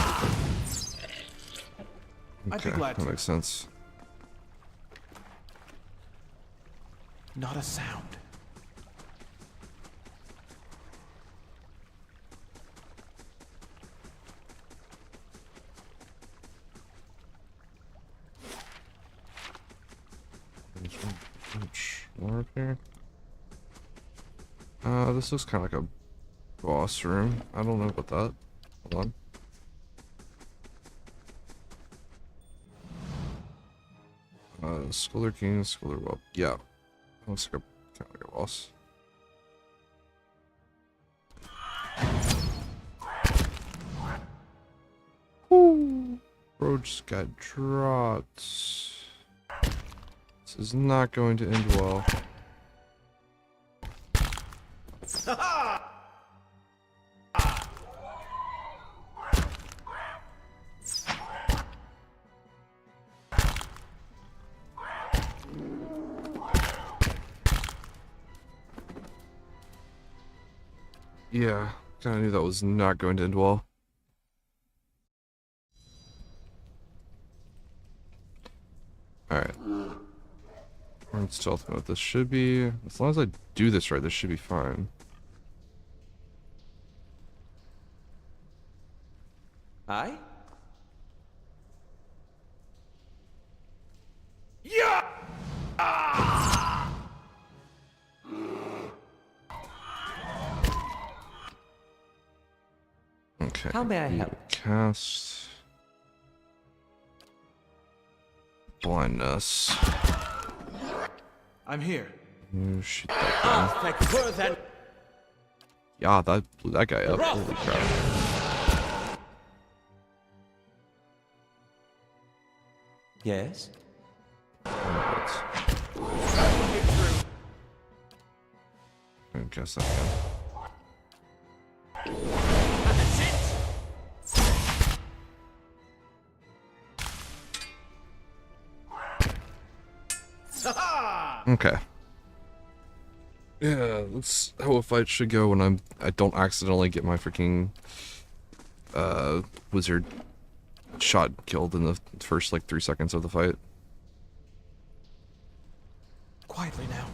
I'd Okay, be glad that to. makes sense. Not a sound. More up here. This looks kind of like a boss room. I don't know about that. Hold on. Scholar King, Scholar Well. Yeah. Looks like a kind of like a boss. Woo! Bro just got dropped. This is not going to end well. Yeah, kind of knew that was not going to end well. Alright. We're in stealth mode. This should be... As long as I do this right, this should be fine. Aye? Okay. How may I you help? Cast... Blindness. I'm here. You shoot that thing. Yeah, that blew that guy up. Holy crap. Yes? I guess that again. Okay. Yeah, that's how a fight should go when I don't accidentally get my freaking wizard shot killed in the first like 3 seconds of the fight. Quietly now.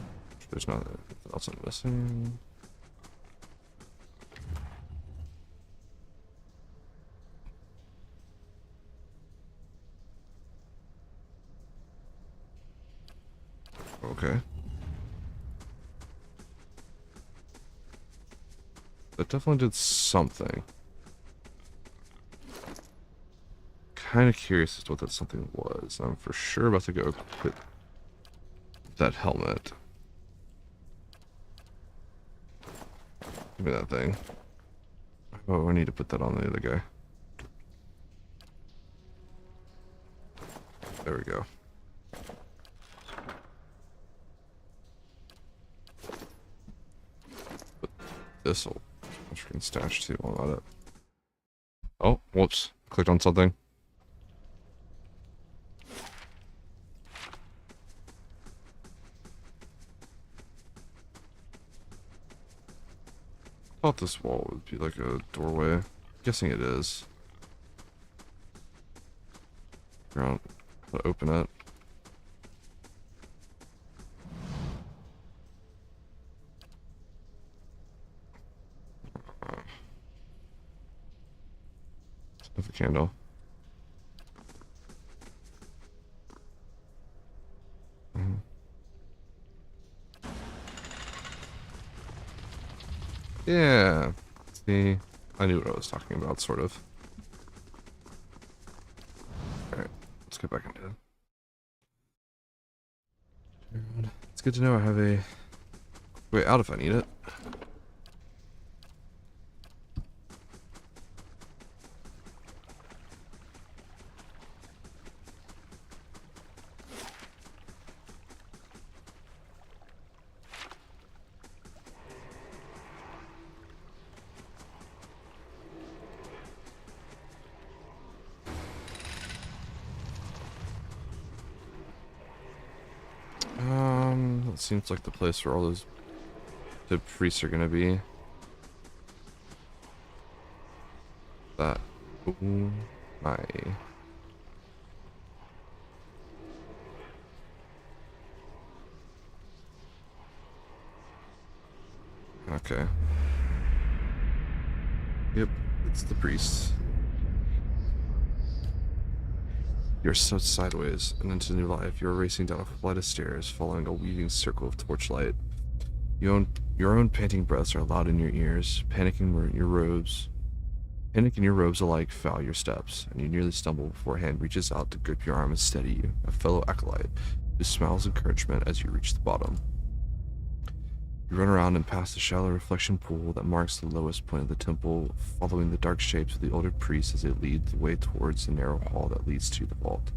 There's nothing else I'm missing. Okay. That definitely did something. Kind of curious as to what that something was. I'm for sure about to go equip that helmet. Give me that thing. Oh, I need to put that on the other guy. There we go. But this'll freaking stash too while I'm at it. Oh, whoops. Clicked on something. Thought this wall would be like a doorway. Guessing it is. Around how to open it. Sniff a candle. Yeah. See, I knew what I was talking about, sort of. Alright, let's get back into it. It's good to know I have a way out if I need it. It seems like the place where all those the priests are gonna be. That. Ooh, my. Okay. Yep, it's the priest. You're so sideways and into new life. You're racing down a flight of stairs, following a weaving circle of torchlight. Your own panting breaths are loud in your ears, panicking your robes. Panic and your robes alike foul your steps, and you nearly stumble before a hand reaches out to grip your arm and steady you, a fellow acolyte, who smiles encouragement as you reach the bottom. You run around and past the shallow reflection pool that marks the lowest point of the temple, following the dark shapes of the older priests as they lead the way towards the narrow hall that leads to the vault.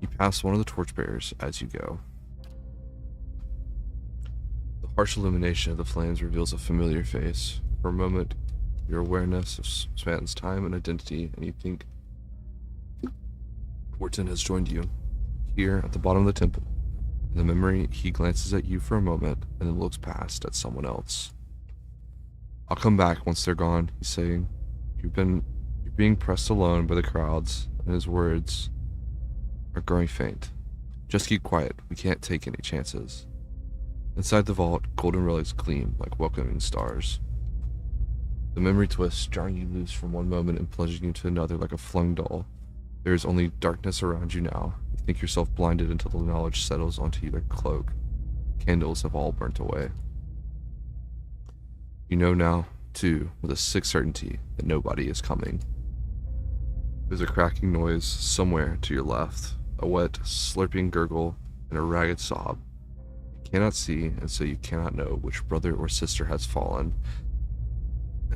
You pass one of the torchbearers as you go. The harsh illumination of the flames reveals a familiar face. For a moment, your awareness spans time and identity, and you think Wharton has joined you. Here, at the bottom of the temple. In the memory, he glances at you for a moment, and then looks past at someone else. I'll come back once they're gone, he's saying. You're being pressed alone by the crowds, and his words are growing faint. Just keep quiet, we can't take any chances. Inside the vault, golden relics gleam like welcoming stars. The memory twists, jarring you loose from one moment and plunging you to another like a flung doll. There is only darkness around you now. You think yourself blinded until the knowledge settles onto you like a cloak. Candles have all burnt away. You know now, too, with a sick certainty, that nobody is coming. There's a cracking noise somewhere to your left, a wet, slurping gurgle, and a ragged sob. You cannot see, and so you cannot know which brother or sister has fallen,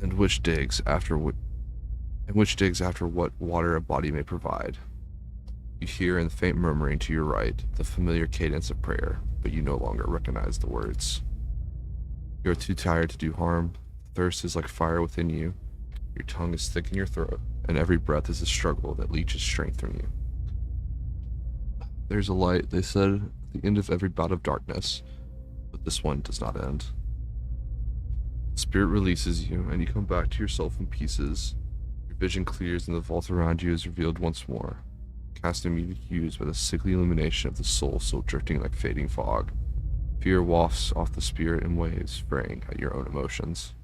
and which digs after what water a body may provide. You hear in the faint murmuring to your right the familiar cadence of prayer, but you no longer recognize the words. You are too tired to do harm. Thirst is like fire within you. Your tongue is thick in your throat, and every breath is a struggle that leeches strength from you. There's a light, they said, at the end of every bout of darkness, but this one does not end. The spirit releases you, and you come back to yourself in pieces. Your vision clears, and the vault around you is revealed once more, cast in muted hues by the sickly illumination of the soul still drifting like fading fog. Fear wafts off the spirit in waves, fraying at your own emotions.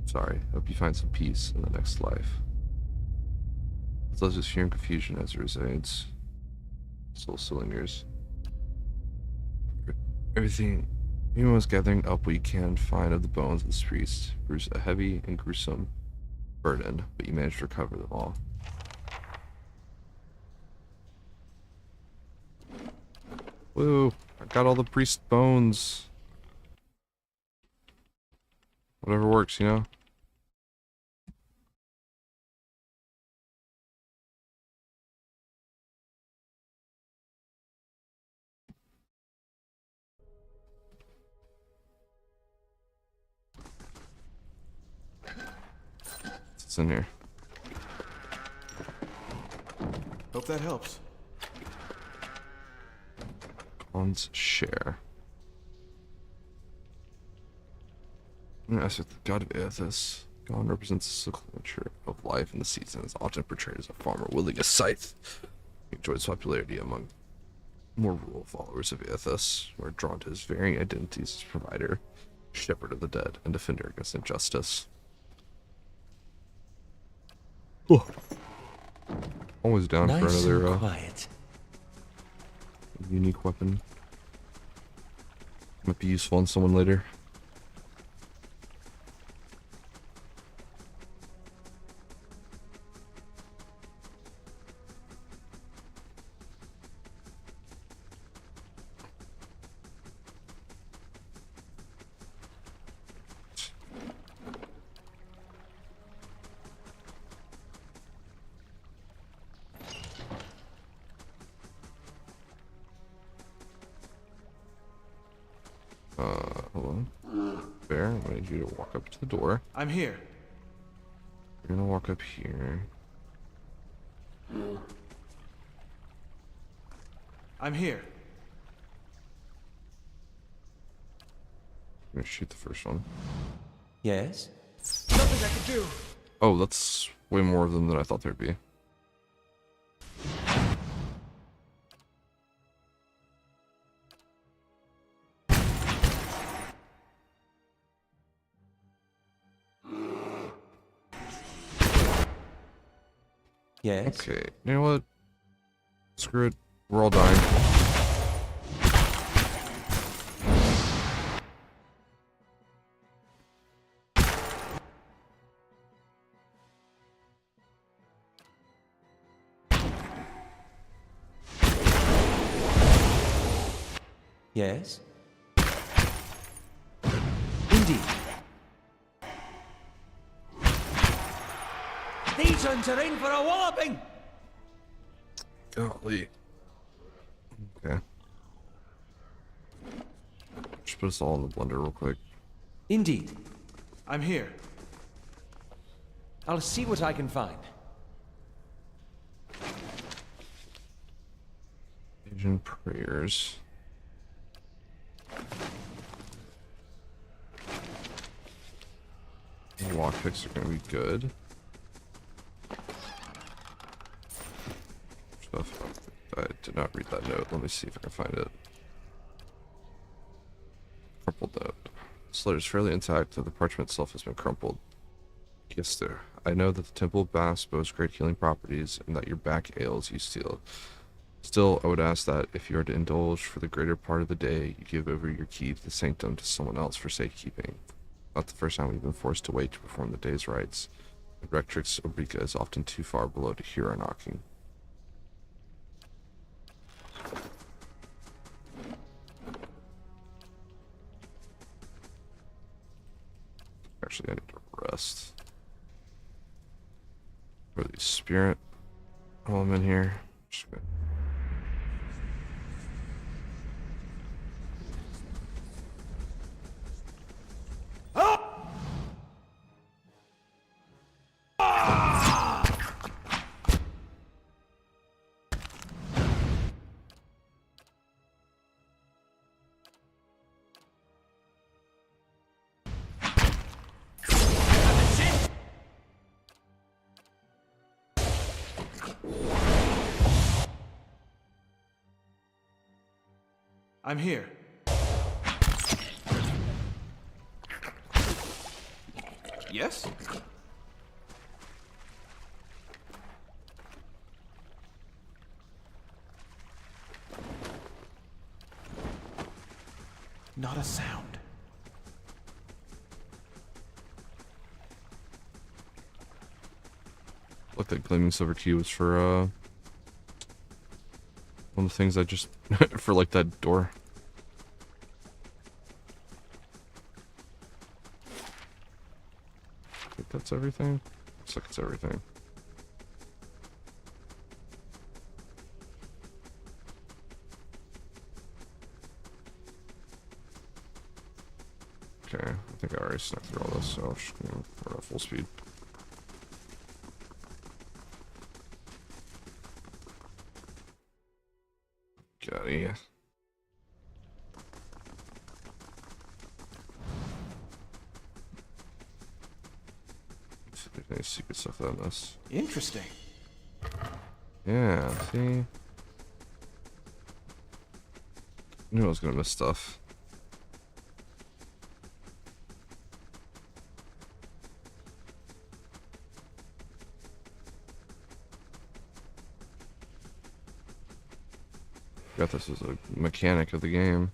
Sorry, hope you find some peace in the next life. It's less just fear and confusion as it resides. Soul cylinders. Everyone was gathering up what you can find of the bones of this priest. Proves a heavy and gruesome burden, but you managed to recover them all. Woo! I got all the priest bones. Whatever works, you know? What's in here? Hope that helps. Khan's share. As with the god of Aethys, Khan represents the cyclical nature of life in the seasons, often portrayed as a farmer wielding a scythe. He enjoys popularity among more rural followers of Aethys, who are drawn to his varying identities as provider, shepherd of the dead, and defender against injustice. Oh. Always down for Nice another and quiet. unique weapon. Might be useful on someone later. Hold on. Bear, I'm gonna need you to walk up to the door. I'm here. You're gonna walk up here. I'm here. I'm gonna shoot the first one. Yes? Nothing I can do. Oh, that's way more of them than I thought there'd be. Yes? Okay, you know what? Screw it. We're all dying. Yes? Indeed. These ones are in for a walloping! Golly. Okay. Just put us all in the blender real quick. Indeed. I'm here. I'll see what I can find. Asian prayers. Lockpicks are gonna be good. Stuff. I did not read that note. Let me see if I can find it. Crumpled note. This letter is fairly intact, though the parchment itself has been crumpled. Yes, there. I know that the Temple of Baths boasts great healing properties, and that your back ails you Still, I would ask that if you are to indulge for the greater part of the day, you give over your key to the sanctum to someone else for safekeeping. Not the first time we've been forced to wait to perform the day's rites. The Rectrix Obrica is often too far below to hear our knocking. Actually, I need to rest. For the spirit while I'm in here. Just gonna... I'm here. Yes? Not a sound. Look, that gleaming silver key was for, one of the things I just... for, like, that door. I think that's everything? Looks like it's everything. Okay, I think I already snuck through all this, so I'm just gonna run at full speed. Got it. See if there's any secret stuff that I missed. Interesting. Yeah, see? Knew I was gonna miss stuff. Forgot this was a mechanic of the game.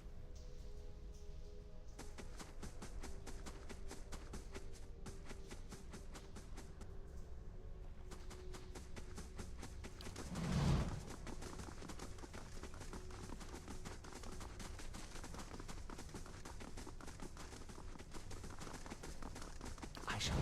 I shall.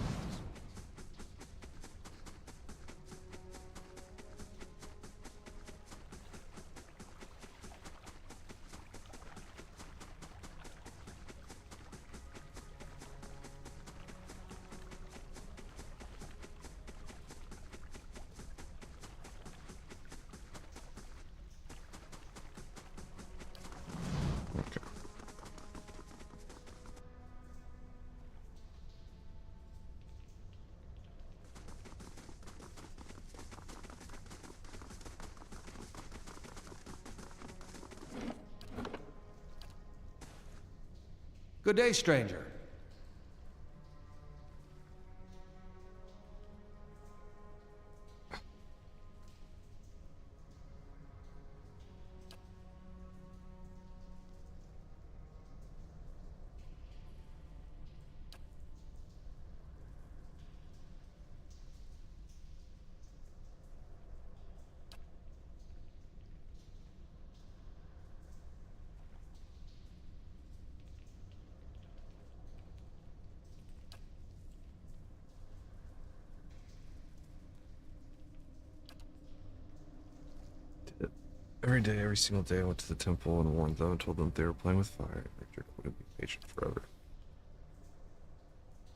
Okay. Good day, stranger. Every day, every single day, I went to the temple and warned them and told them they were playing with fire. Richard wouldn't be patient forever.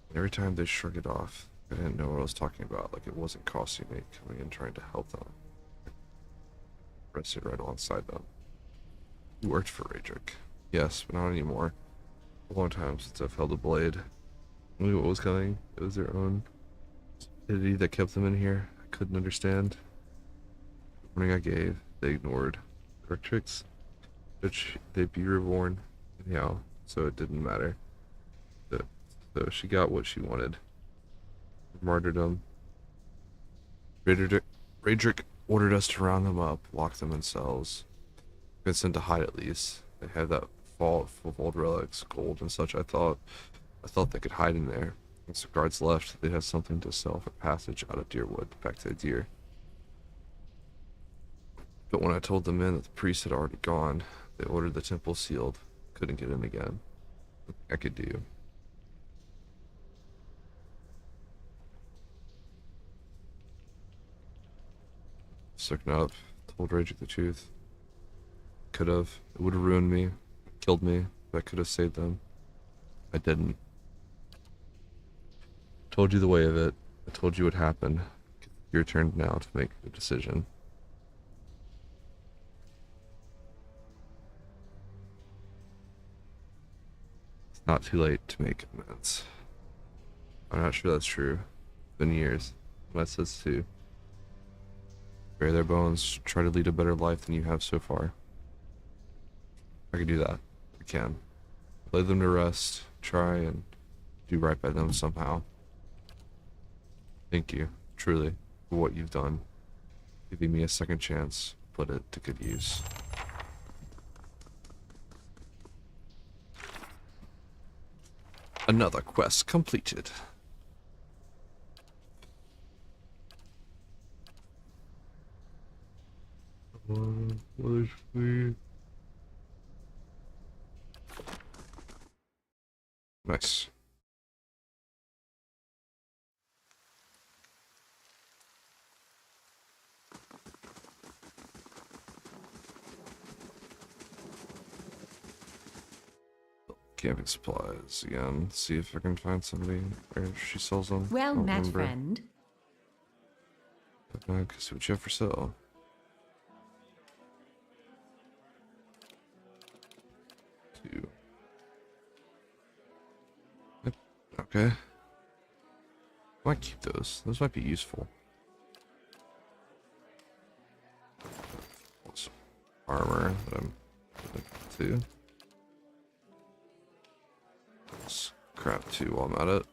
And every time they shrugged it off, I didn't know what I was talking about, like it wasn't costing me coming in trying to help them. Rested right alongside them. He worked for Radric. Yes, but not anymore. A long time since I've held a blade. I knew what was coming. It was their own stupidity that kept them in here. I couldn't understand. The warning I gave, they ignored. Their tricks, which they'd be reborn anyhow, so it didn't matter. So she got what she wanted. Martyrdom. Radric ordered us to round them up, lock them in cells. Convinced them to hide at least. They had that vault full of old relics, gold and such. I thought they could hide in there. Once the guards left, they'd have something to sell for passage out of Deerwood back to the deer. But when I told the men that the priest had already gone, they ordered the temple sealed. Couldn't get in again. Nothing I could do. Stuck up, told Radric the truth. Could have. It would have ruined me, killed me, but I could have saved them. I didn't. Told you the way of it. I told you what happened. Your turn now to make the decision. It's not too late to make amends. I'm not sure that's true. It's been years. That says too. Bury their bones, try to lead a better life than you have so far. I can do that. I can. Lay them to rest, try and do right by them somehow. Thank you, truly, for what you've done. Giving me a second chance, put it to good use. Another quest completed. Let's see. Nice. Camping supplies again. See if I can find somebody where she sells them. Well Don't met, remember. friend. But see what you have for sale. Two. Yep. Okay. I might keep those. Those might be useful. Some armor that I'm gonna do. Scrap too while I'm at it.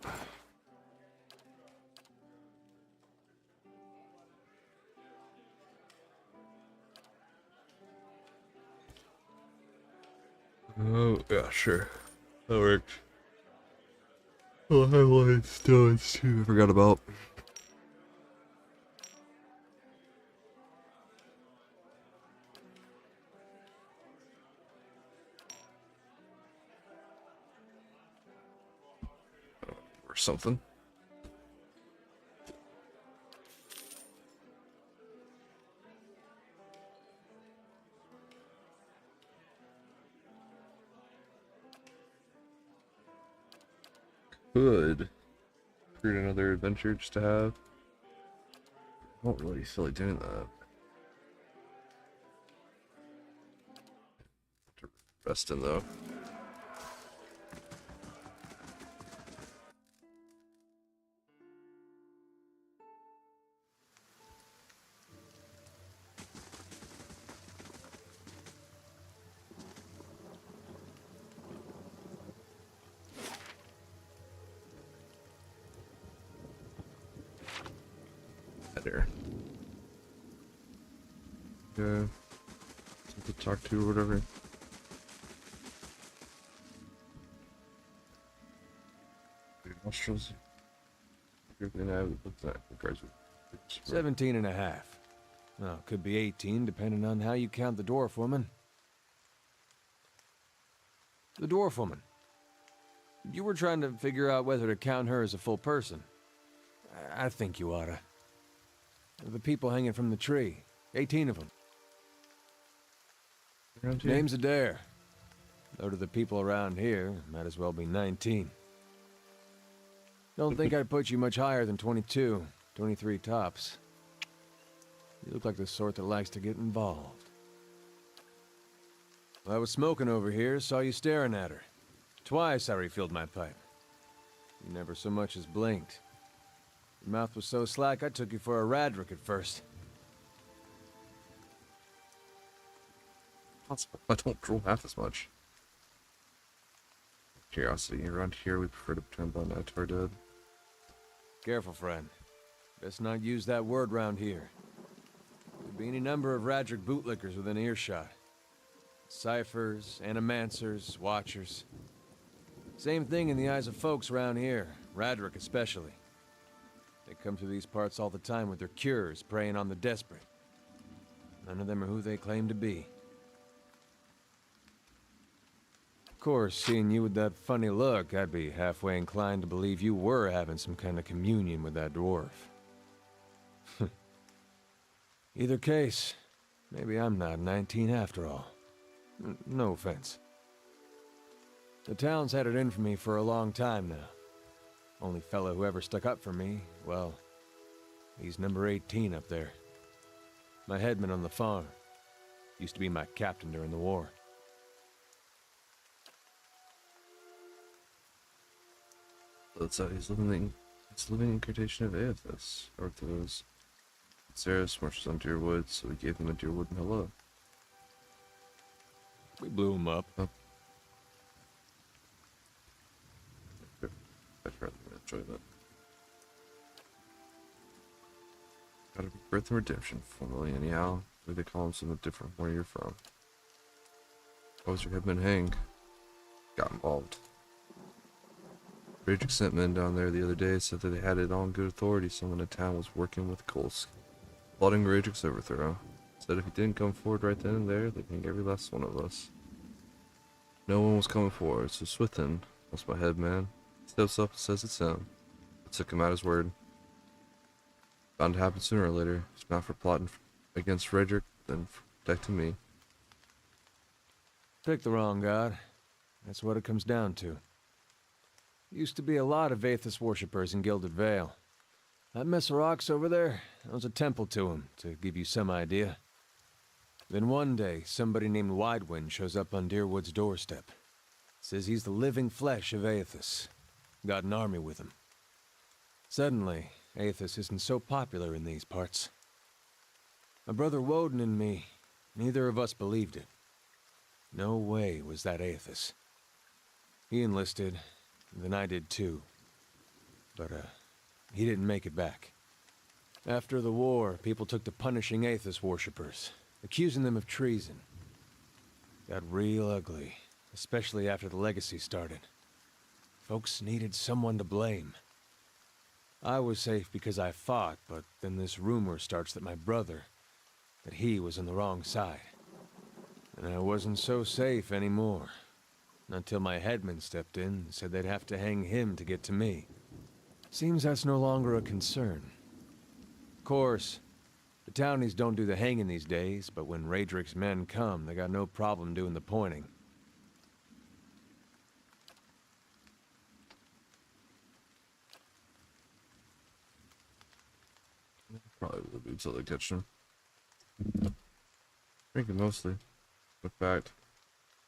Oh, yeah, sure. That worked. Oh, I wanted stones too. I forgot about. Or something. Could create another adventure just to have. I don't really feel like doing that. To rest in though. There. Yeah. To talk to or whatever. Nostrils. Everything I looked at regards with 17 and a half. Well, could be 18, depending on how you count the dwarf woman. The dwarf woman. You were trying to figure out whether to count her as a full person. I think you oughta. The people hanging from the tree. 18 of them. around here? Name's Adair. Though to the people around here, might as well be 19. Don't think I'd put you much higher than 22, 23 tops. You look like the sort that likes to get involved. I was smoking over here, saw you staring at her. Twice I refilled my pipe. You never so much as blinked. Your mouth was so slack I took you for a Radric at first. Possible. I don't drool half as much. Curiosity. Around here, we prefer to pretend blind to our dead. Careful, friend. Best not use that word round here. There'd be any number of Radric bootlickers within earshot. Ciphers, animancers, watchers. Same thing in the eyes of folks around here, Radric especially. They come through these parts all the time with their cures, preying on the desperate. None of them are who they claim to be. Of course, seeing you with that funny look, I'd be halfway inclined to believe you were having some kind of communion with that dwarf. Either case, maybe I'm not 19 after all. No offense. The town's had it in for me for a long time now. Only fellow who ever stuck up for me, well, he's number 18 up there. My headman on the farm. Used to be my captain during the war. That's how he's living incarnation of Aethys. Arthur's Ceres marches on Deerwood, so we gave him a Deerwood and hello. We blew him up. Oh. I'd rather enjoy that. Gotta be birth and redemption, formally anyhow. Maybe they call him something different where you're from. What was your headman Hank? Got involved. Rage sent men down there the other day, said that they had it on good authority someone in town was working with Kolsk, plotting Rajik's overthrow. Said if he didn't come forward right then and there, they'd hang every last one of us. No one was coming forward, so Swithin, that's my head man, steps up and says it's him. I took him at his word. Bound to happen sooner or later, if not for plotting against Frederick, then for protecting me. Pick the wrong god. That's what it comes down to. Used to be a lot of Aethys worshippers in Gilded Vale. That mess of rocks over there, that was a temple to him, to give you some idea. Then one day, somebody named Widewind shows up on Deerwood's doorstep. Says he's the living flesh of Aethys. Got an army with him. Suddenly, Aethys isn't so popular in these parts. My brother Woden and me, neither of us believed it. No way was that Aethys. He enlisted, then I did too. But, he didn't make it back. After the war, people took to punishing Aethys worshippers, accusing them of treason. Got real ugly, especially after the legacy started. Folks needed someone to blame. I was safe because I fought, but then this rumor starts that my brother, that he was on the wrong side. And I wasn't so safe anymore. Until my headman stepped in and said they'd have to hang him to get to me. Seems that's no longer a concern. Of course, the townies don't do the hanging these days, but when Radric's men come, they got no problem doing the pointing. Probably will be until they catch him. Drinking mostly. In fact,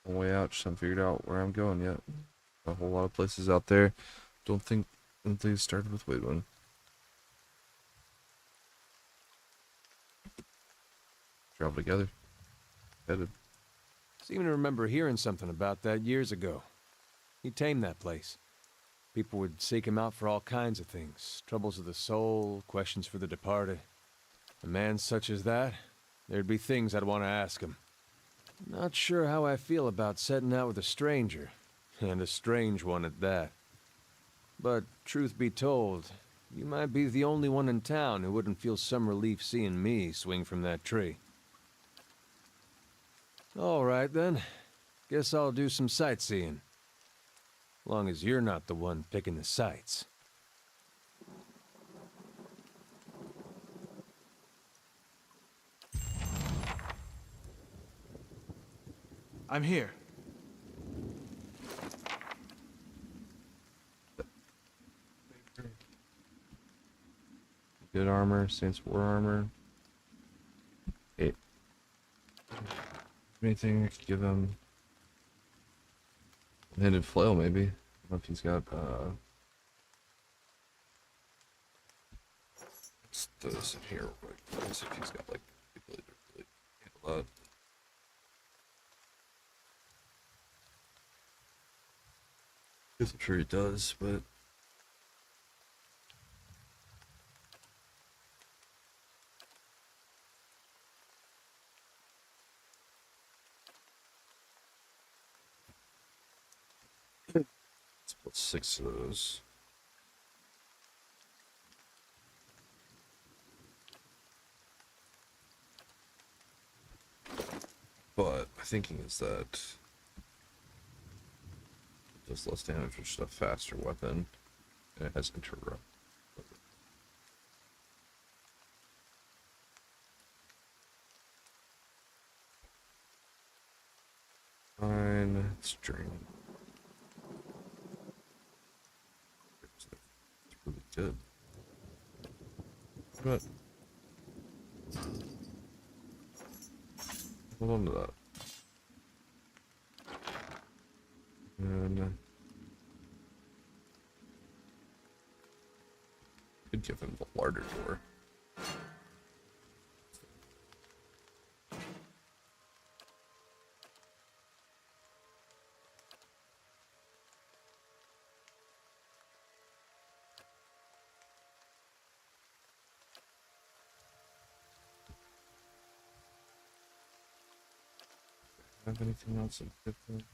on the way out, just haven't figured out where I'm going yet. A whole lot of places out there. Don't think they started with Wadewind. Travel together. Headed. Seem to remember hearing something about that years ago. He tamed that place. People would seek him out for all kinds of things. Troubles of the soul, questions for the departed. A man such as that, there'd be things I'd want to ask him. Not sure how I feel about setting out with a stranger, and a strange one at that. But, truth be told, you might be the only one in town who wouldn't feel some relief seeing me swing from that tree. All right, then. Guess I'll do some sightseeing. Long as you're not the one picking the sights. I'm here. Good armor, Saints War armor. Hey. Anything I could give him? Handed flail, maybe. I don't know if he's got, let's throw this in here real quick. Let's see if he's got, like, the ability to really handle that. Guess I'm sure he does, but. Let's put 6 of those. But my thinking is that it does less damage with just a faster weapon, and it has interrupt. Fine, it's draining. It's really good. But hold on to that. And could give him the larder door. Have anything else in different?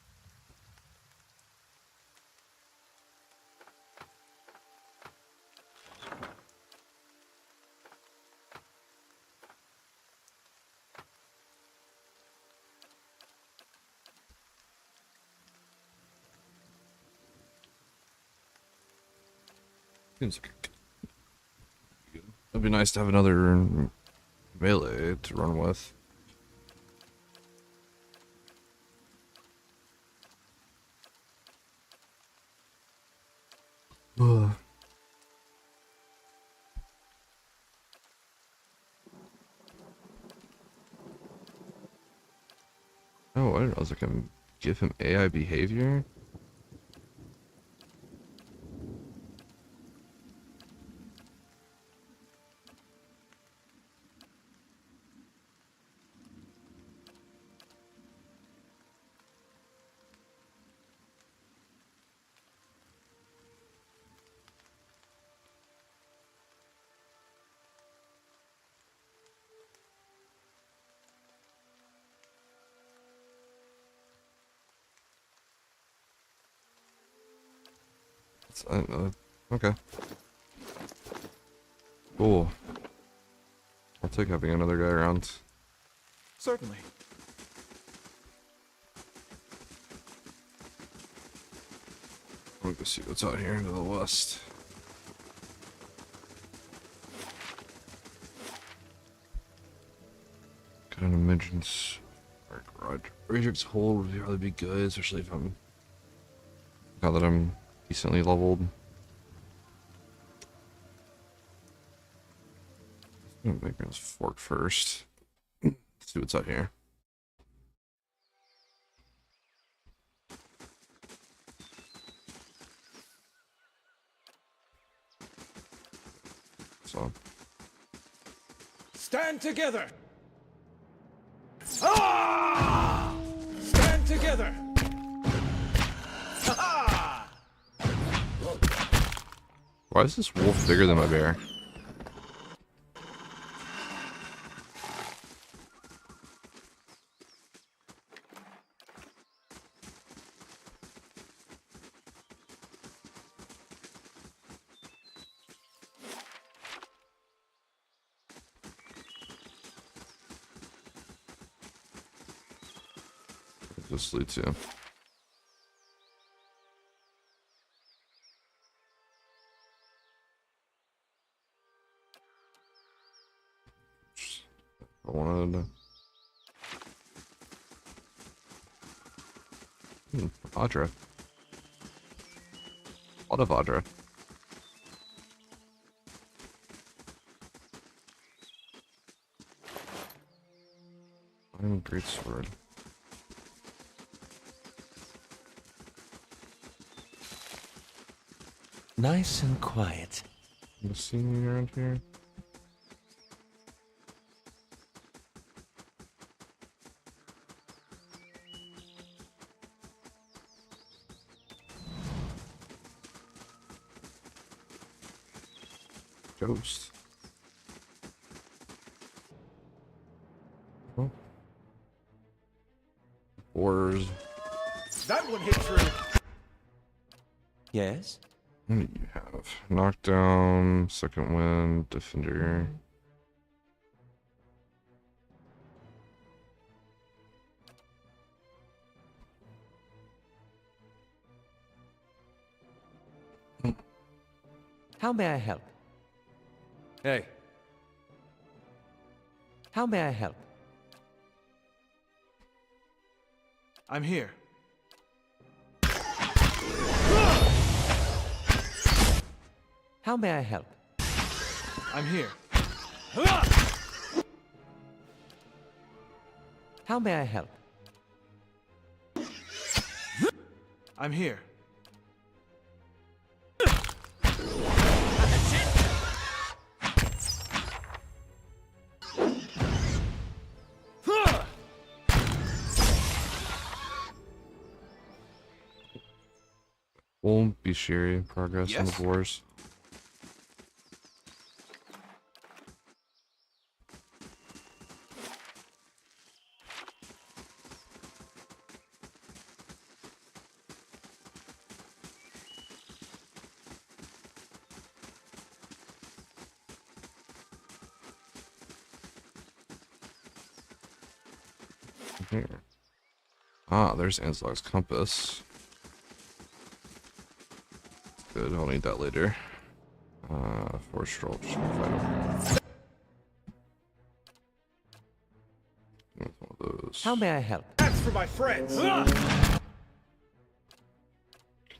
Seems like it'd be nice to have another melee to run with. Ugh. Oh, I didn't realize I can give him AI behavior. Okay. Cool. I'll take having another guy around. Certainly. I'm gonna go see what's out here to the west. Got an emergence. Garage. Reject's hold would really be good, especially if I'm. Now that I'm decently leveled. I'm gonna make this fork first. Let's see what's out here. So. Stand together! Ah! Stand together! Ha-ha! Why is this wolf bigger than my bear? Just loot too. I wanted to. Audra. A lot of Audra. I'm great sword. Nice and quiet. You see me around here? Ghost. Oh. Ores. That one hit true. Yes? What do you have? Knockdown, second wind, defender. How may I help? Hey, How may I help? I'm here. How may I help? I'm here. How may I help? I'm here. Won't be Sherry. Progress on Yes. the boars. Here. Ah, there's Anslog's compass. Good, I'll need that later. Force roll, just gonna fight him. With one of those. How may I help? That's for my friends. Can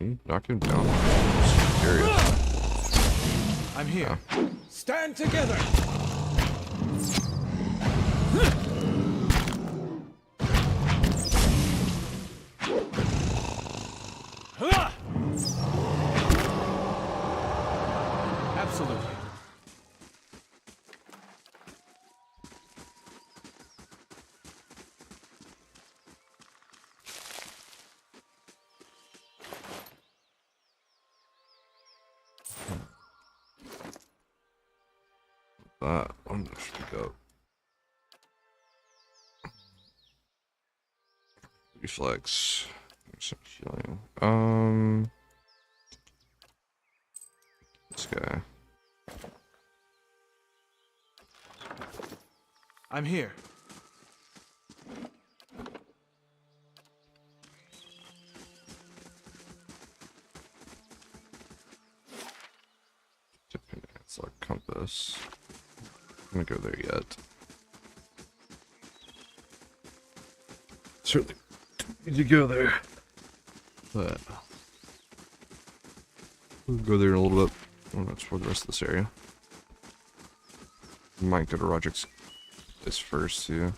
you knock him down? Just curious. I'm here. Stand together. Absolutely. That one should go. Reflex. There's some healing. This guy. I'm here. It's like compass. I'm gonna go there yet. Certainly need to go there. But we'll go there in a little bit. I'm gonna explore the rest of this area. Might go to Roderick's place first too.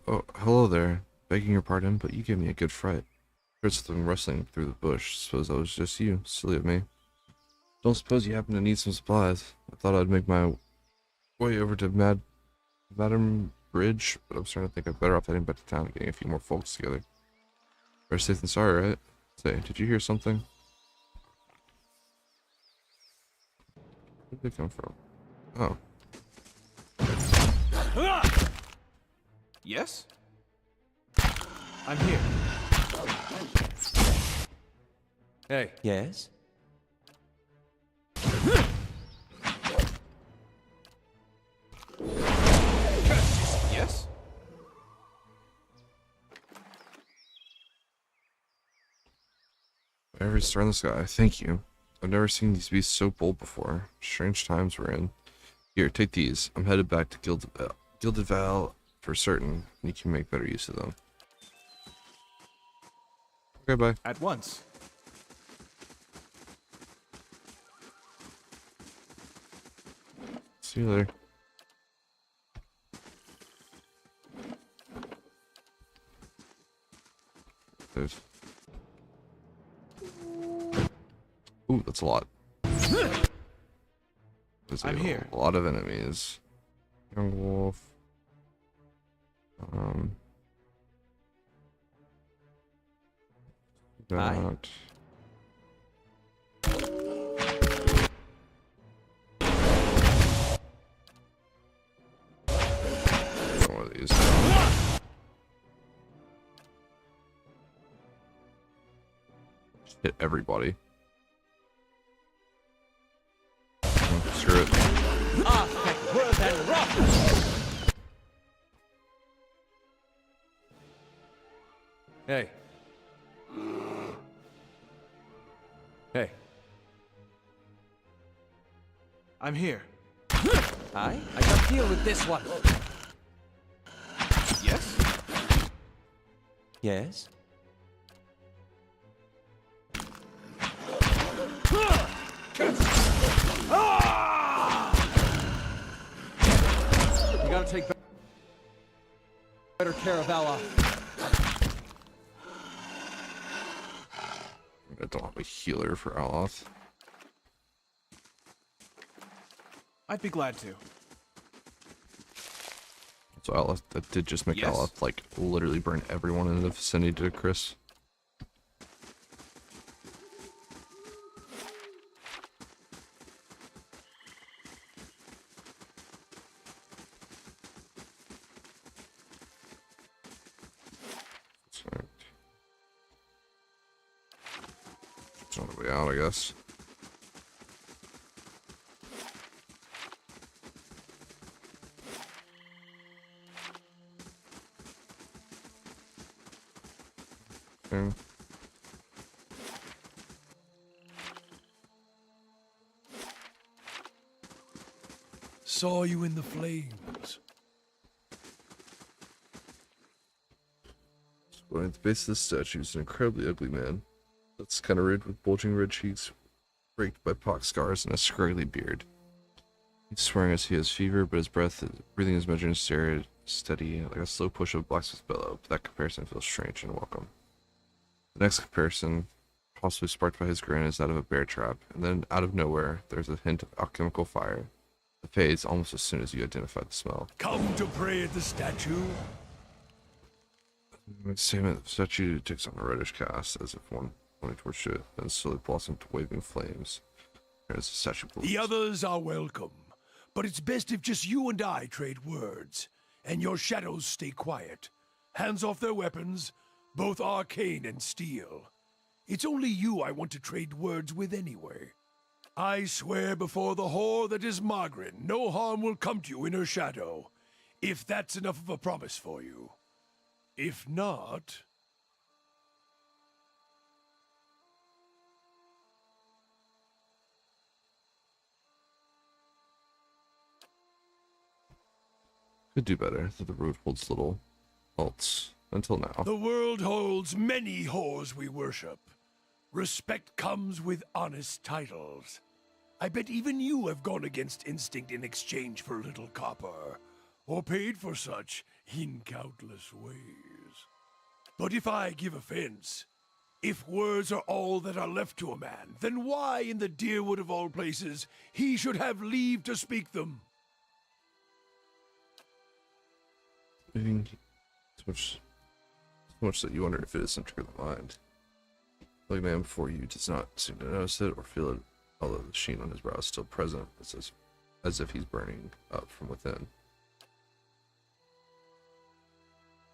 Oh, hello there. Begging your pardon, but you gave me a good fright. Heard something rustling through the bush. Suppose that was just you. Silly of me. Don't suppose you happen to need some supplies. I thought I'd make my way over to Madam Bridge, but I'm starting to think I'm better off heading back to town and getting a few more folks together. Better safe than sorry, right? Say, did you hear something? Where did they come from? Oh. Yes? I'm here. Hey, Yes? Yes? Every star in the sky, thank you. I've never seen these beasts so bold before. Strange times we're in. Here, take these. I'm headed back to Gilded Val for certain, and you can make better use of them. Okay, bye. At once. See you later. There's... Ooh, that's a lot. There's I'm here. a lot of enemies. Young wolf. Hi. That. One of these. Just hit everybody. Oh, screw it. Ah, heck, worth and rock! hey. Hey, I'm here. I got deal with this one. Yes? Yes? you gotta take better care of Aloth. I don't have a healer for Aloth. I'd be glad to. So Aloth, that did just make Yes. Aloth like literally burn everyone in the vicinity to Chris. It's on the way out, I guess. Okay. Saw you in the flames. Well, at the base of the statue is an incredibly ugly man. That's kind of red with bulging red cheeks, raked by pock scars and a scraggly beard. He's swearing as he has fever, but his breathing is measured and steady, like a slow push of a blacksmith's bellow. But that comparison feels strange and welcome. The next comparison, possibly sparked by his grin, is that of a bear trap, and then out of nowhere, there's a hint of alchemical fire. It fades almost as soon as you identify the smell. Come to pray at the statue? The statement, the statue takes on a reddish cast, as if one pointing towards it, then slowly blossomed to waving flames. As the statue blooms. The others are welcome, but it's best if just you and I trade words, and your shadows stay quiet. Hands off their weapons, both arcane and steel. It's only you I want to trade words with anyway. I swear before the whore that is Margaret, no harm will come to you in her shadow, if that's enough of a promise for you. If not... Could do better, though the road holds little else until now. The world holds many whores we worship. Respect comes with honest titles. I bet even you have gone against instinct in exchange for a little copper, or paid for such in countless ways. But if I give offense, if words are all that are left to a man, then why in the Deerwood of all places he should have leave to speak them? Maybe so much that you wonder if it isn't true of the mind. The man before you does not seem to notice it or feel it, although the sheen on his brow is still present, as if he's burning up from within.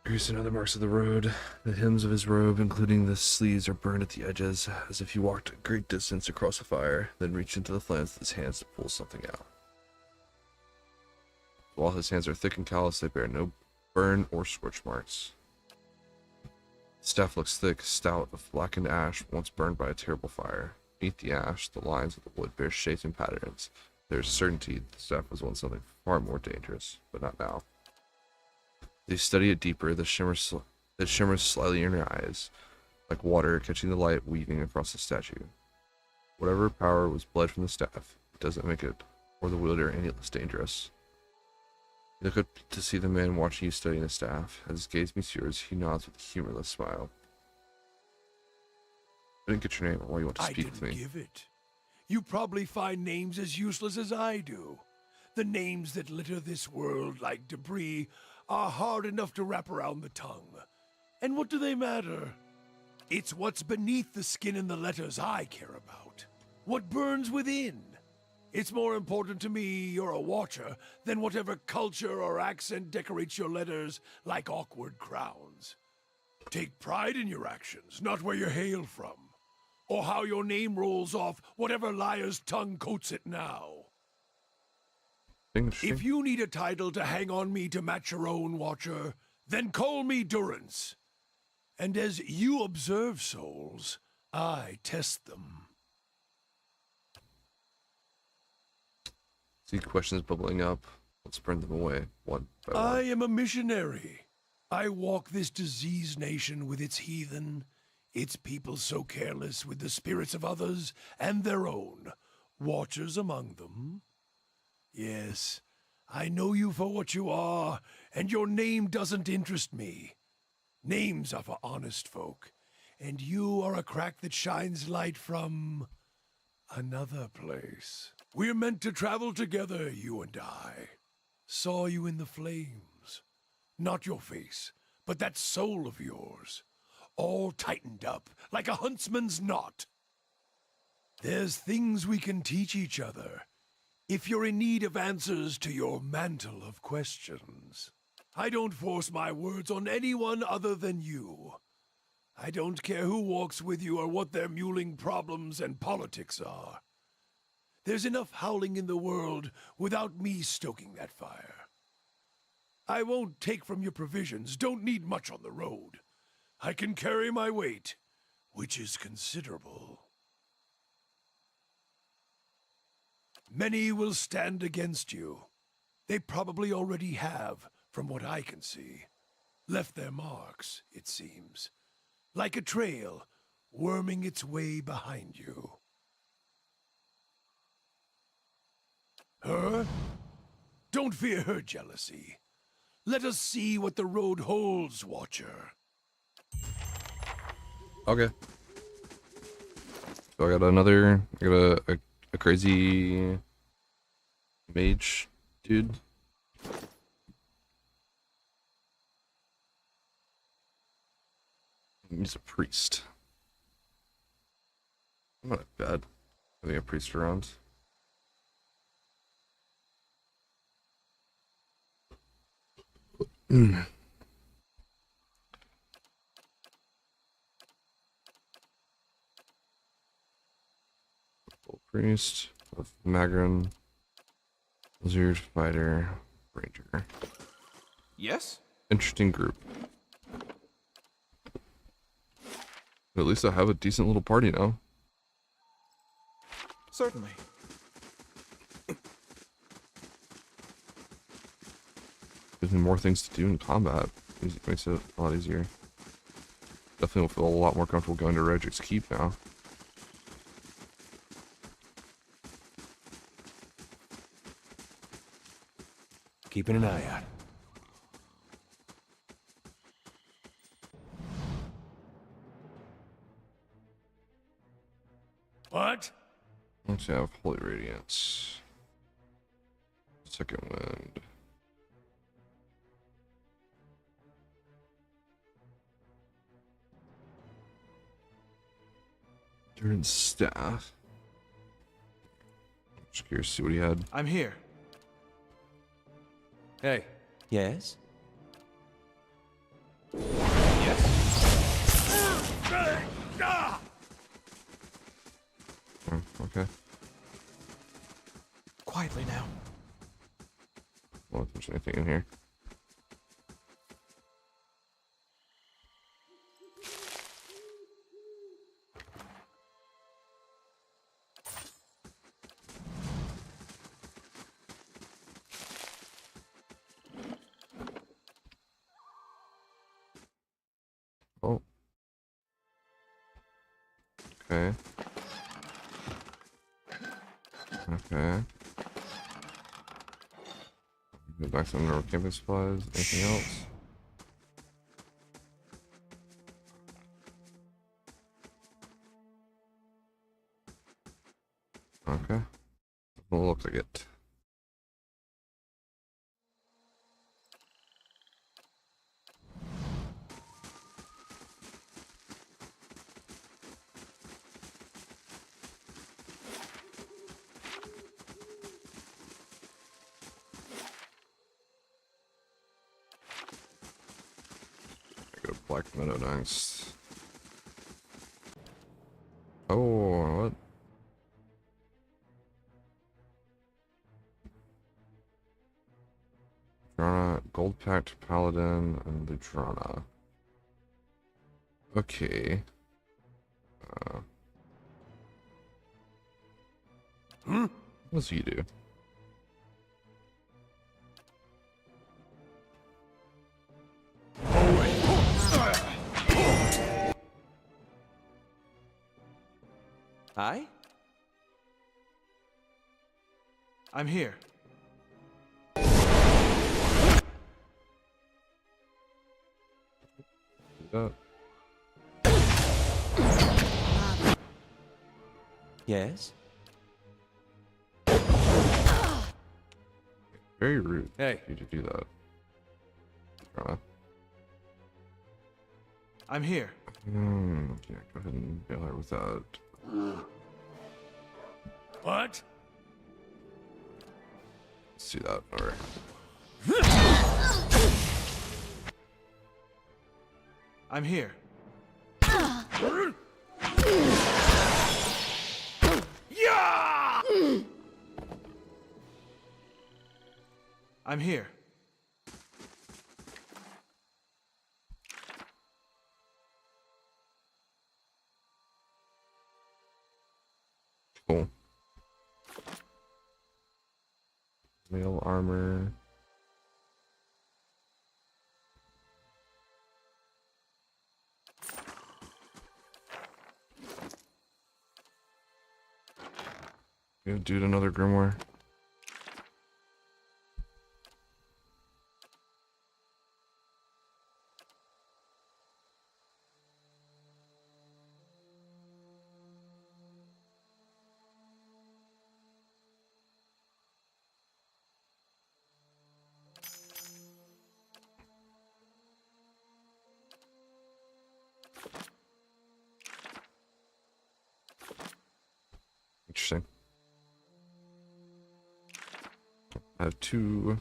Grease and other marks of the road. The hems of his robe, including the sleeves, are burned at the edges, as if he walked a great distance across the fire, then reached into the flames with his hands to pull something out. While his hands are thick and callous, they bear no burn or scorch marks. The staff looks thick, stout, of blackened ash, once burned by a terrible fire. Beneath the ash, the lines of the wood bear shapes and patterns. There is certainty the staff was once something far more dangerous, but not now. As you study it deeper, it shimmers slightly in your eyes, like water catching the light weaving across the statue. Whatever power was bled from the staff, it doesn't make it or the wielder any less dangerous. You look up to see the man watching you studying the staff. As his gaze meets yours, he nods with a humorless smile. I didn't get your name or why you want to speak with me. I didn't give it. You probably find names as useless as I do. The names that litter this world like debris are hard enough to wrap around the tongue. And what do they matter? It's what's beneath the skin and the letters I care about. What burns within. It's more important to me you're a watcher than whatever culture or accent decorates your letters like awkward crowns. Take pride in your actions, not where you hail from, or how your name rolls off whatever liar's tongue coats it now. If you need a title to hang on me to match your own, Watcher, then call me Durance. And as you observe souls, I test them. See questions bubbling up. Let's burn them away, one by one. I am a missionary. I walk this diseased nation with its heathen, its people so careless with the spirits of others and their own, watchers among them. Yes, I know you for what you are, and your name doesn't interest me. Names are for honest folk, and you are a crack that shines light from another place. We're meant to travel together, you and I. Saw you in the flames. Not your face, but that soul of yours, all tightened up like a huntsman's knot. There's things we can teach each other, if you're in need of answers to your mantle of questions. I don't force my words on anyone other than you. I don't care who walks with you or what their mewling problems and politics are. There's enough howling in the world without me stoking that fire. I won't take from your provisions, don't need much on the road. I can carry my weight, which is considerable. Many will stand against you. They probably already have, from what I can see. Left their marks, it seems. Like a trail, worming its way behind you. Her? Don't fear her jealousy. Let us see what the road holds, Watcher. Okay. So I got a crazy mage dude. He's a priest. I'm not bad having a priest around. Priest of Magron, Lizard Fighter, Ranger. Yes? Interesting group. But at least I have a decent little party now. Certainly. Gives me more things to do in combat. It makes it a lot easier. Definitely will feel a lot more comfortable going to Redrick's Keep now. Keeping an eye out. What? Let's have Holy Radiance. Second Wind. Durin's Staff. Just curious to see what he had. I'm here. Hey, Yes? Okay. Quietly now. Well, if there's anything in here. Oh. Okay. Okay. Go back to the normal camping supplies. Anything else? Okay. Doesn't look like it. I go to Black Meadow next. Oh, what? Ludrana, Gold Pact Paladin, and Ludrana. Okay. What does he do? Aye? I'm here. Do Yes? Very rude. Hey. You to do that. Ludrana. I'm here. Yeah, go ahead and bail her with that. What? Let's do that. Alright. I'm here. Yeah! I'm here. Cool. Mail armor. Yeah, dude, another grimoire. Interesting. I have 2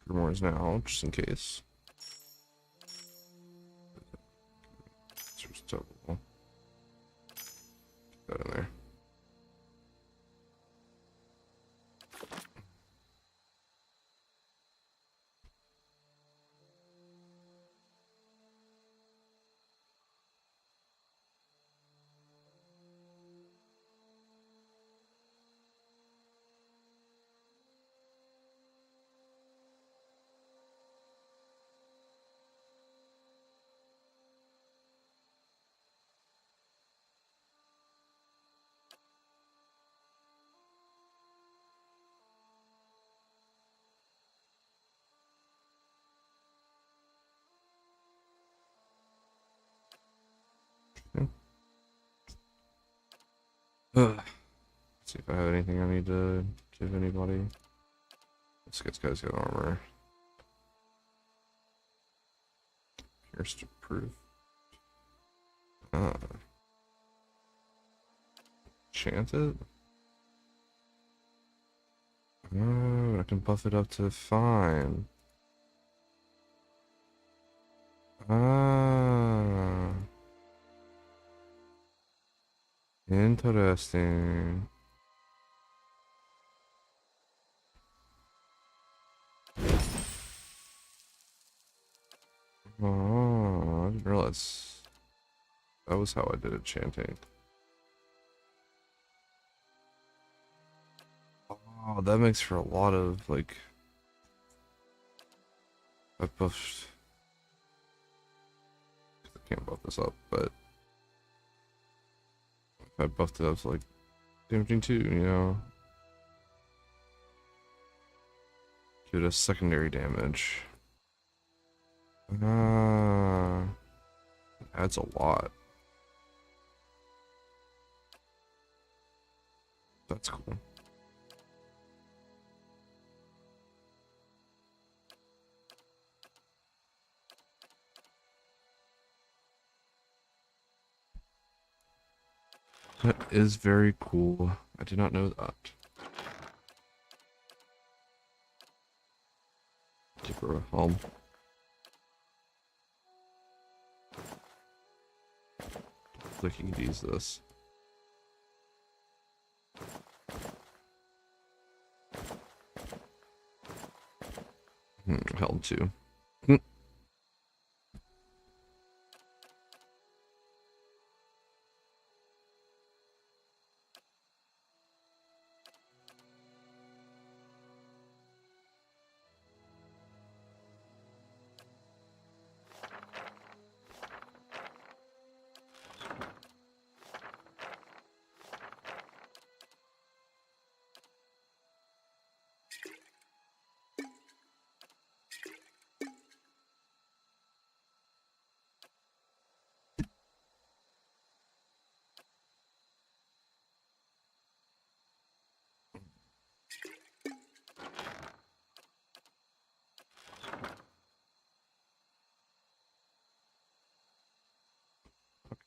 grimoires now, just in case. There's double. Put that in there. Ugh. See if I have anything I need to give anybody. This guy's got armor. Here's to proof. Ah. Chant it? Oh, I can buff it up to fine. Ah. Interesting. guess that was how I did it chanting. Oh, that makes for a lot of, like, I buffed, I can't buff this up, but if I buffed it up to, like, damaging too, you know? Give it a secondary damage. Adds a lot. That's cool. That is very cool. I did not know that. Give her a helm. Clicking to use this. Helm too.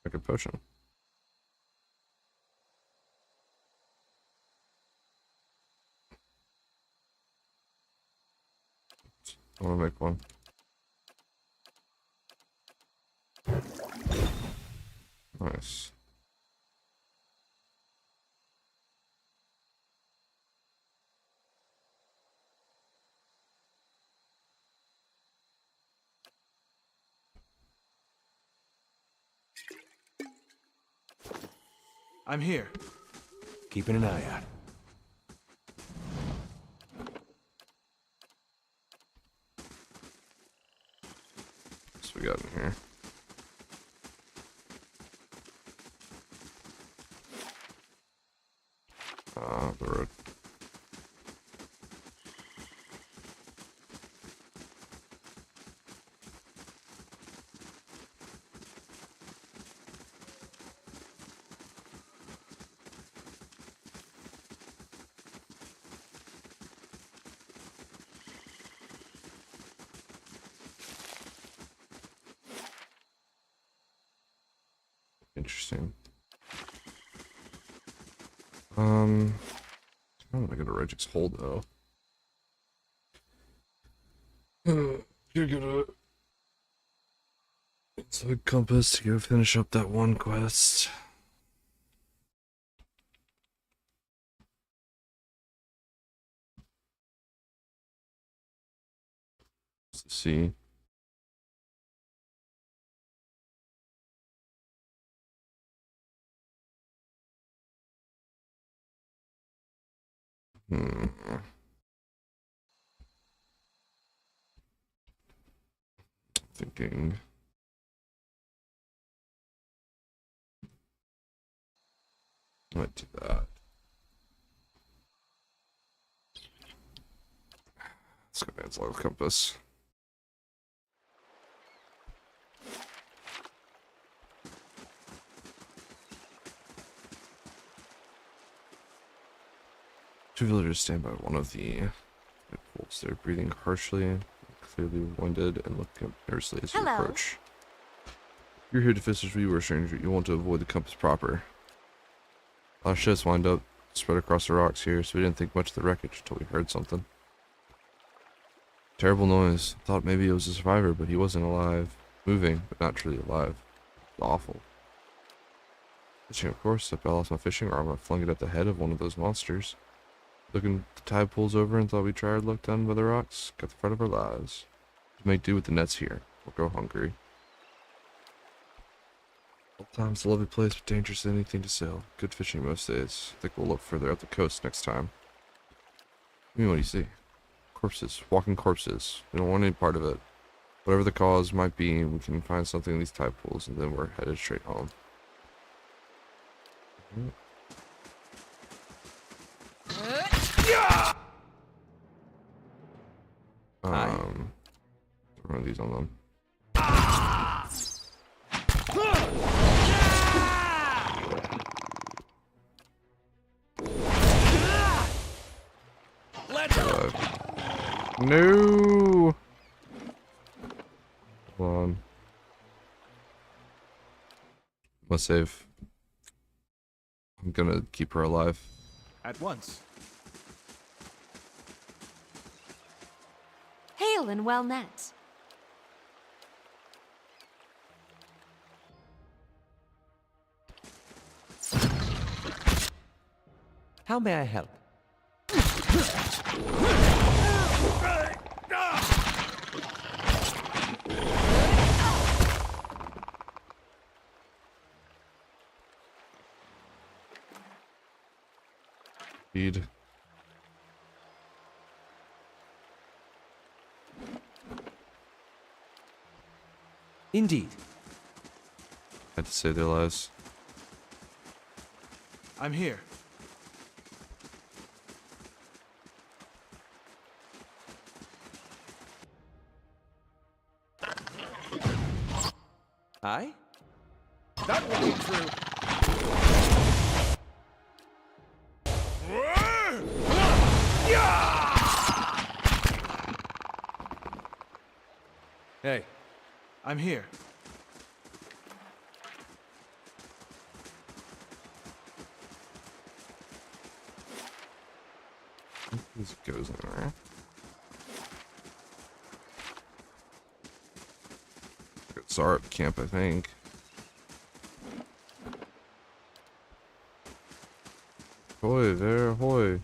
Like a potion. I want to make one. Nice. I'm here. Keeping an eye out. What's we got in here? The road. Interesting. I'm gonna get a Regic's hold though. You're gonna inside compass to go finish up that one quest. Let's see. Thinking. Might do that. Let's go cancel with compass. Two villagers stand by one of the pools. They're breathing harshly, clearly wounded, and looking up nervously as you Hello. approach. You're here to fish as we were, stranger. You want to avoid the compass proper. A lot of shit's lined up, spread across the rocks here, so we didn't think much of the wreckage until we heard something. Terrible noise. Thought maybe it was a survivor, but he wasn't alive. Moving, but not truly alive. It was awful. Fishing, of course. If I lost my fishing arm, I flung it at the head of one of those monsters. Looking, the tide pulls over and thought we'd try our luck down by the rocks. Got the front of our lives. We make do with the nets here. We'll go hungry. Sometimes a lovely place, but dangerous as anything to sail. Good fishing most days. I think we'll look further up the coast next time. I mean, what do you see? Corpses. Walking corpses. We don't want any part of it. Whatever the cause might be, we can find something in these tide pools, and then we're headed straight home. One of these on them. No! Hold on. Must save. I'm gonna keep her alive. At once. Hail and well met. How may I help? Indeed. Indeed. Had to save their lives. I'm here. I? That will be true. Hey, I'm here. This goes in there. It's our camp, I think. Ahoy there, ahoy. How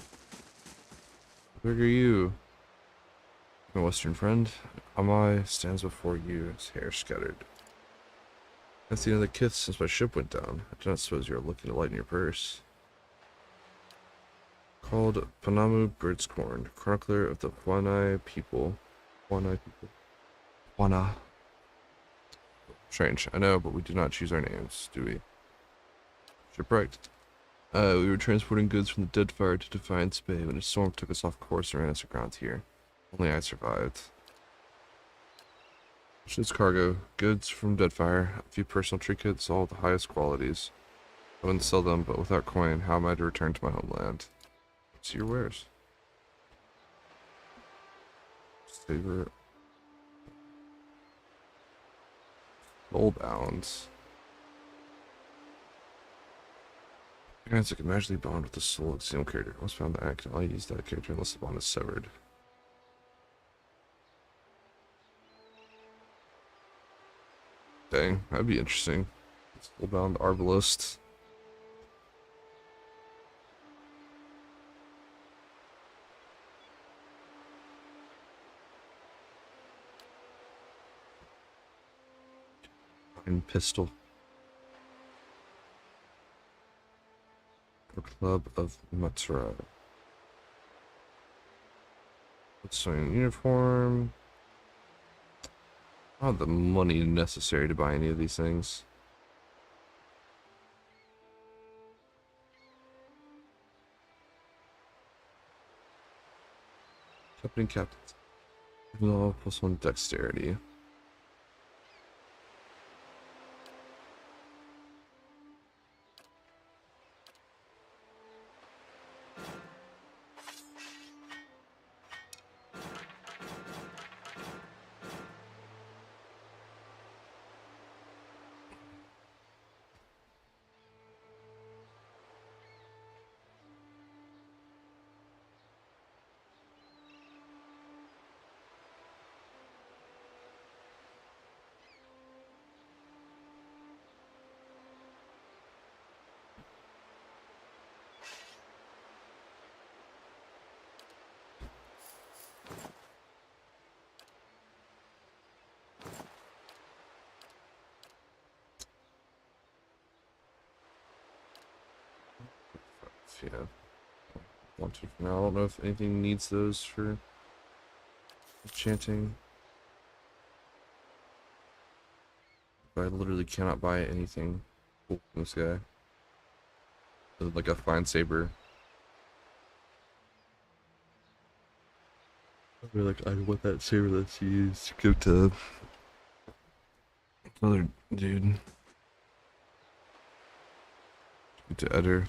big are you? My western friend, Amai stands before you, his hair scattered. That's the end of the kith since my ship went down. I do not suppose you are looking to lighten your purse. Called Panamu Birdscorn, chronicler of the Huanai people. Huana. Strange, I know, but we do not choose our names, do we? Shipwrecked. We were transporting goods from the Deadfire to Defiance Bay when a storm took us off course and ran us aground here. Only I survived. Ship's cargo, goods from Deadfire, a few personal trinkets, all of the highest qualities. I wouldn't sell them, but without coin, how am I to return to my homeland? See your wares. Savor. Soulbound. Parents that can magically bond with the soul of a single character. Once found that I can only use that character unless the bond is severed. Dang, that'd be interesting. Soulbound Arbalist. And pistol. Or Club of Matsura. What's in uniform? I don't have the money necessary to buy any of these things. Captain Captain. No, +1 dexterity. yeah. Wanted for now. I don't know if anything needs those for enchanting. But I literally cannot buy anything cool from this guy. Like a fine saber. I mean, like, I want that saber that's used to give to another dude. Give to Eder.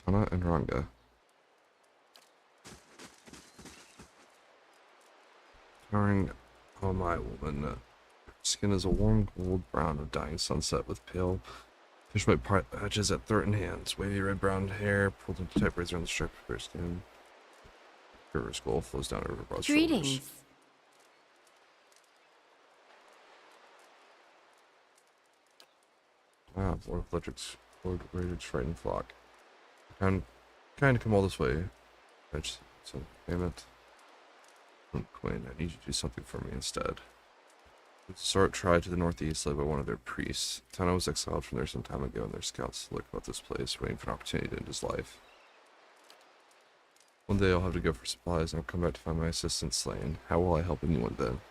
Tana and Ranga. Towering, oh my woman. Her skin is a warm gold brown of dying sunset with pale fish white patches at throat and hands. Wavy red brown hair pulled into tight braids around the strip of her skin. Her skull flows down over her broad shoulders. Greetings. Ah, Lord of Ledric's frightened flock. Kind of come all this way. Fetch some payment. Quinn, I need you to do something for me instead. The Sort tried to the northeast, led by one of their priests. Tana was exiled from there some time ago, and their scouts look about this place, waiting for an opportunity to end his life. One day I'll have to go for supplies, and I'll come back to find my assistant slain. How will I help anyone then?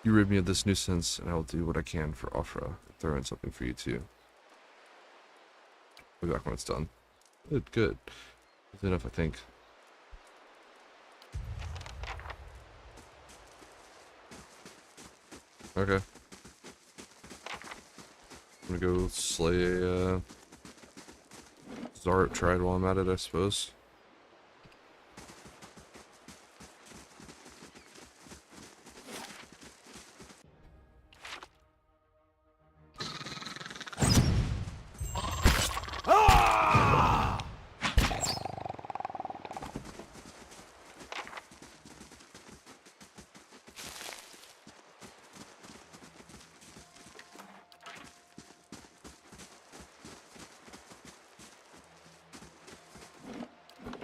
You rid me of this nuisance, and I will do what I can for Afra, and throw in something for you too. I'll be back when it's done. Good. Good enough, I think. Okay. I'm gonna go slay a Zart tried while I'm at it, I suppose.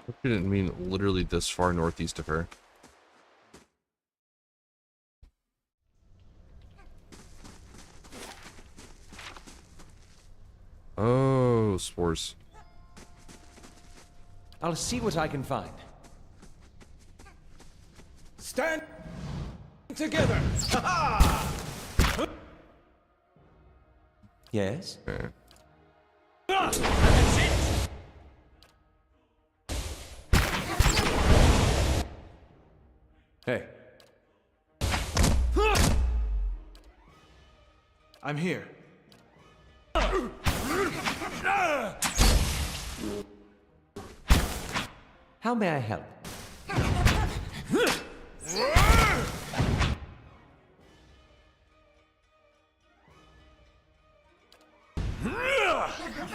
I didn't mean literally this far northeast of her. Oh, spores. I'll see what I can find. Stand together! Yes? Okay. Hey, I'm here. How may I help?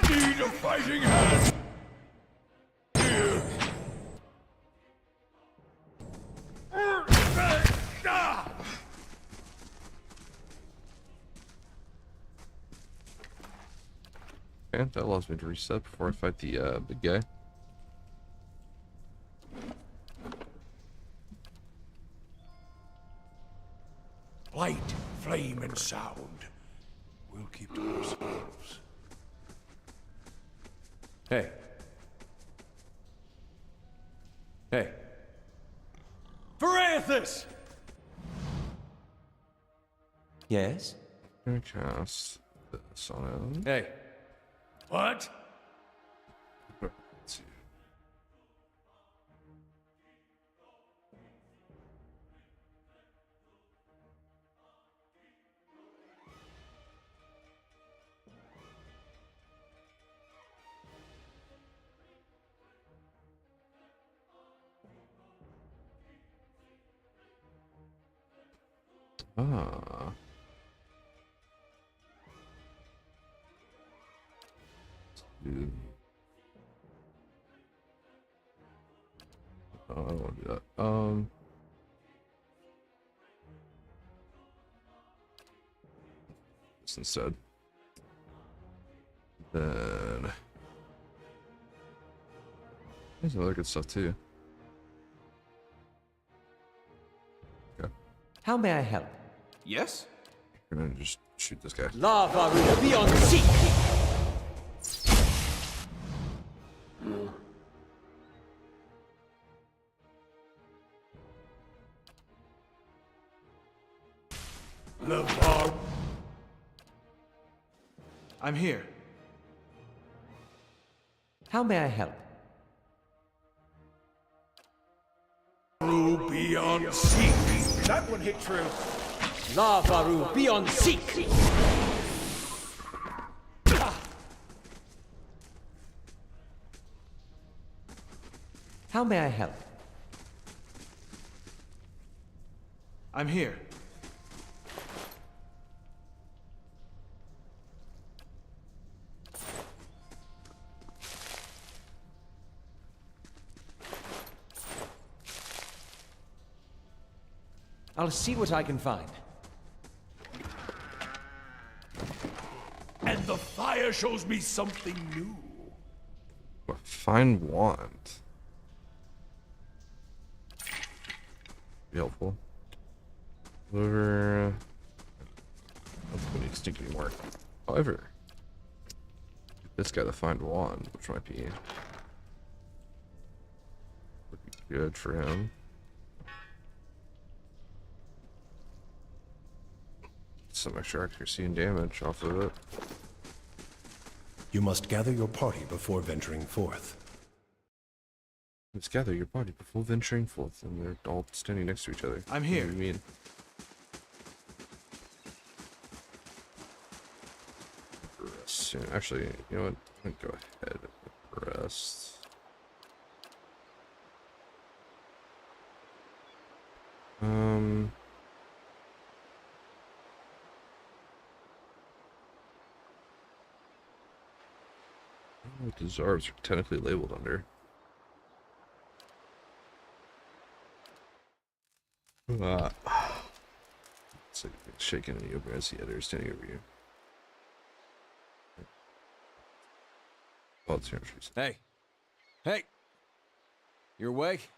Need a fighting hand! Okay, that allows me to reset before I fight the big guy. Light, flame, and sound. We'll keep to ourselves. hey. Hey, Verathus! Yes? I'm gonna cast this on him. hey. What? Let's see. Ah. Dude. Oh, I don't want to do that. This instead. Then there's some other good stuff too. How may I help? Yes? We're gonna just shoot this guy. Lava will be on seek! Lavar I'm here. How may I help? will be on seek. That one hit true. Lava will be on seek! How may I help? I'm here. I'll see what I can find. And the fire shows me something new. Find wand. Be helpful. However, that's going to stink anymore. However, this guy to find wand, which might be would be good for him. Some extra accuracy and damage off of it. You must gather your party before venturing forth. Let's gather your party before venturing forth, and they're all standing next to each other. I'm here. What do you mean? Rest soon. Actually, you know what? I'm gonna go ahead and rest. I don't know what the Zarbs are technically labeled under. It's like shaking and you open and see others standing over you. Oh, it's here. Hey. Hey! You awake?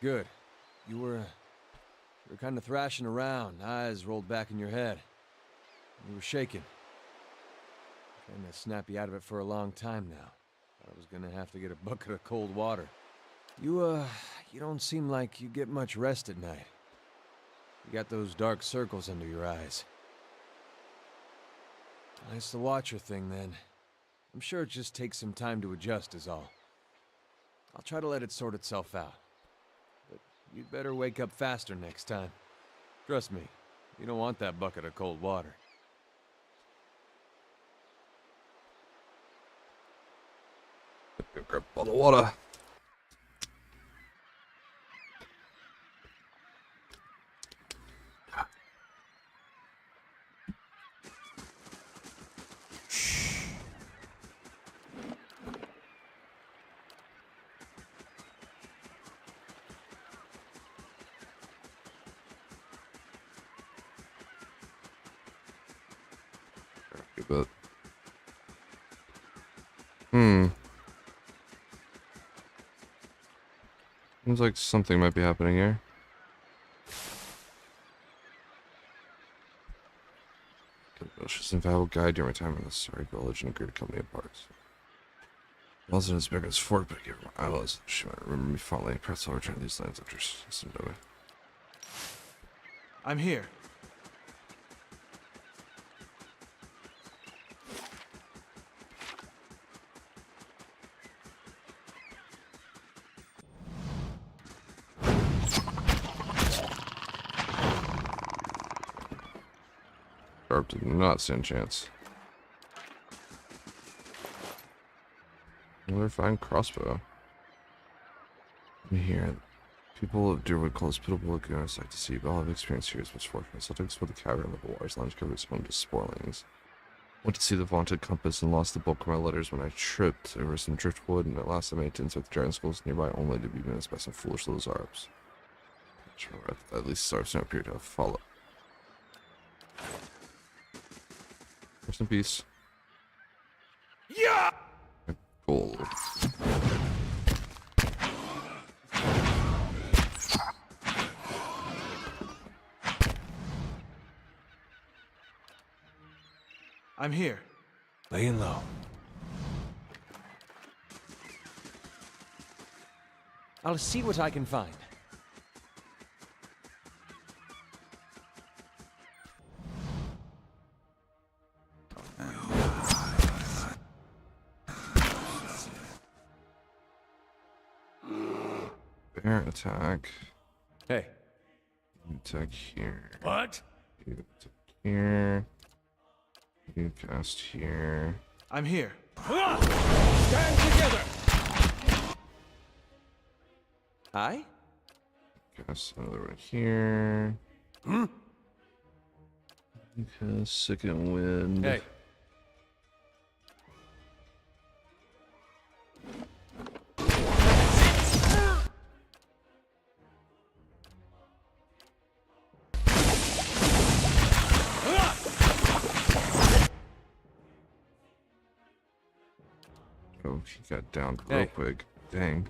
Good. You were kind of thrashing around, eyes rolled back in your head. You were shaking. Trying to snap you out of it for a long time now. Thought I was gonna have to get a bucket of cold water. You don't seem like you get much rest at night. You got those dark circles under your eyes. It's the Watcher thing, then. I'm sure it just takes some time to adjust is all. I'll try to let it sort itself out. But you'd better wake up faster next time. Trust me, you don't want that bucket of cold water. Go grab a bottle of water. Good bit. Seems like something might be happening here. Delicious and valuable guide during my time in the Sorry Village and a great company of parks. I wasn't as big as Fort, but I gave her my eyelids. She might remember me fondly. Perhaps I'll return to these lands after some time. I'm here. Sharp did not stand a chance. Another fine crossbow. Here, people of Deerwood call this pitiable lagoon a sight to see, but all I've experienced here is misfortune. I still to explore the cavern of the water's lounge covered its home to spoilings. Went to see the vaunted compass and lost the bulk of my letters when I tripped over some driftwood, and at last I made it to inside the dragon schools nearby, only to be menaced by some foolish little Zarbs. Sure, at least Zarbs don't appear to have followed. Rest in peace. Yeah! Cool. I'm here. Laying low. I'll see what I can find. Bear attack. Hey, Attack here. What? You attack here. You cast here. I'm here. stand together! Aye? Cast another one here. Cast second wind. Hey. Oh, he got down Hey. real quick. Dang.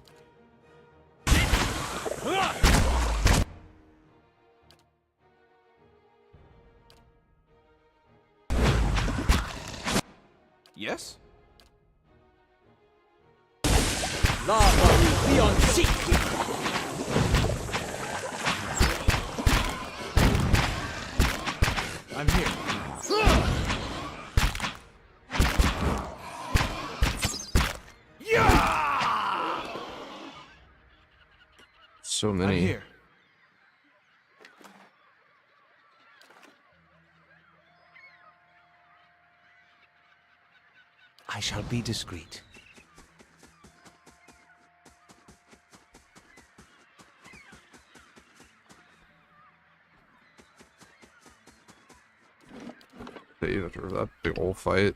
Yes? Lava beyond sea! I'm here. So I'm many. here. I shall be discreet. After that big old fight.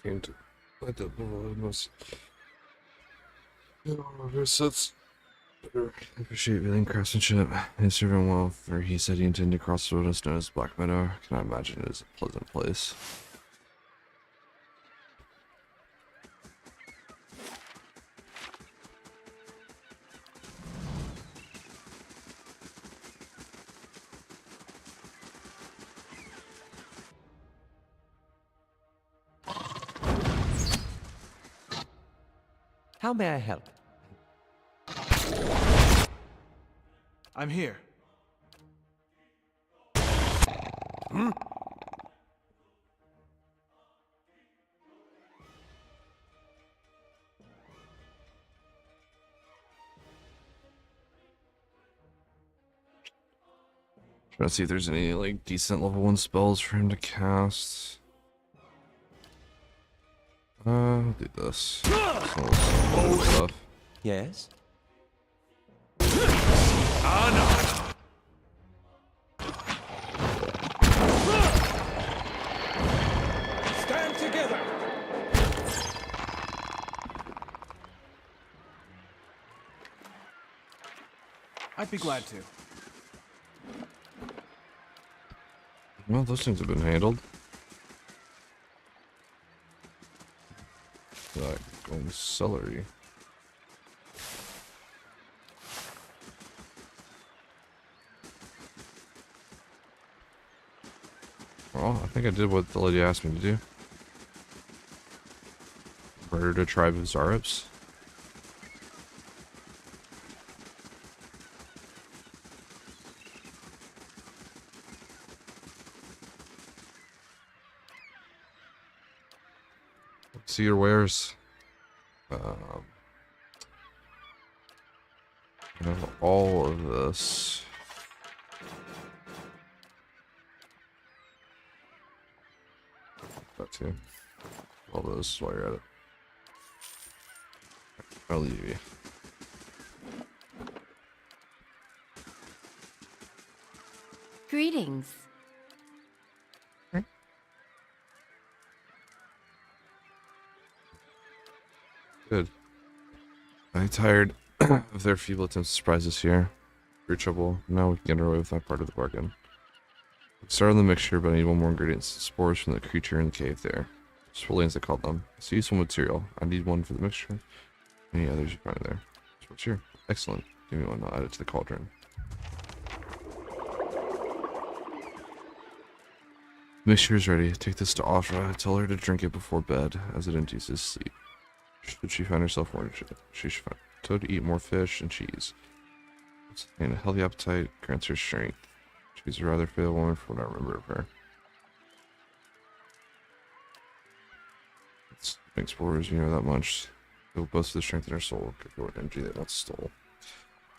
Came to let the most. That's better. I appreciate feeling craftsmanship and serving well, for he said he intended to cross the wilderness known as Black Meadow. Can I imagine it is a pleasant place? How may I help? I'm here. Trying to see if there's any like decent level 1 spells for him to cast. I'll do this. Stuff. Yes? Stand together! I'd be glad to. Well, those things have been handled. Like going celery. Well, I think I did what the lady asked me to do. Murdered a tribe of Zarips. See your wares. I have all of this. That too. All those while you're at it. I'll leave you. Greetings. Good. I'm tired. If their feeble attempts to surprise us here, we're in trouble. Now we can get away with that part of the bargain. We started the mixture, but I need one more ingredient. Spores from the creature in the cave there. Swirlians, they call them. So useful material. I need one for the mixture. Any others you find there? What's here? Excellent. Give me one. I'll add it to the cauldron. Mixture is ready. Take this to Afra. Tell her to drink it before bed, as it induces sleep. Should she find herself more, she should find told to eat more fish and cheese. And a healthy appetite grants her strength. She's a rather frail woman from what I remember of her. It's explorers, you know that much. They will boast of the strength in her soul, could go energy they once stole.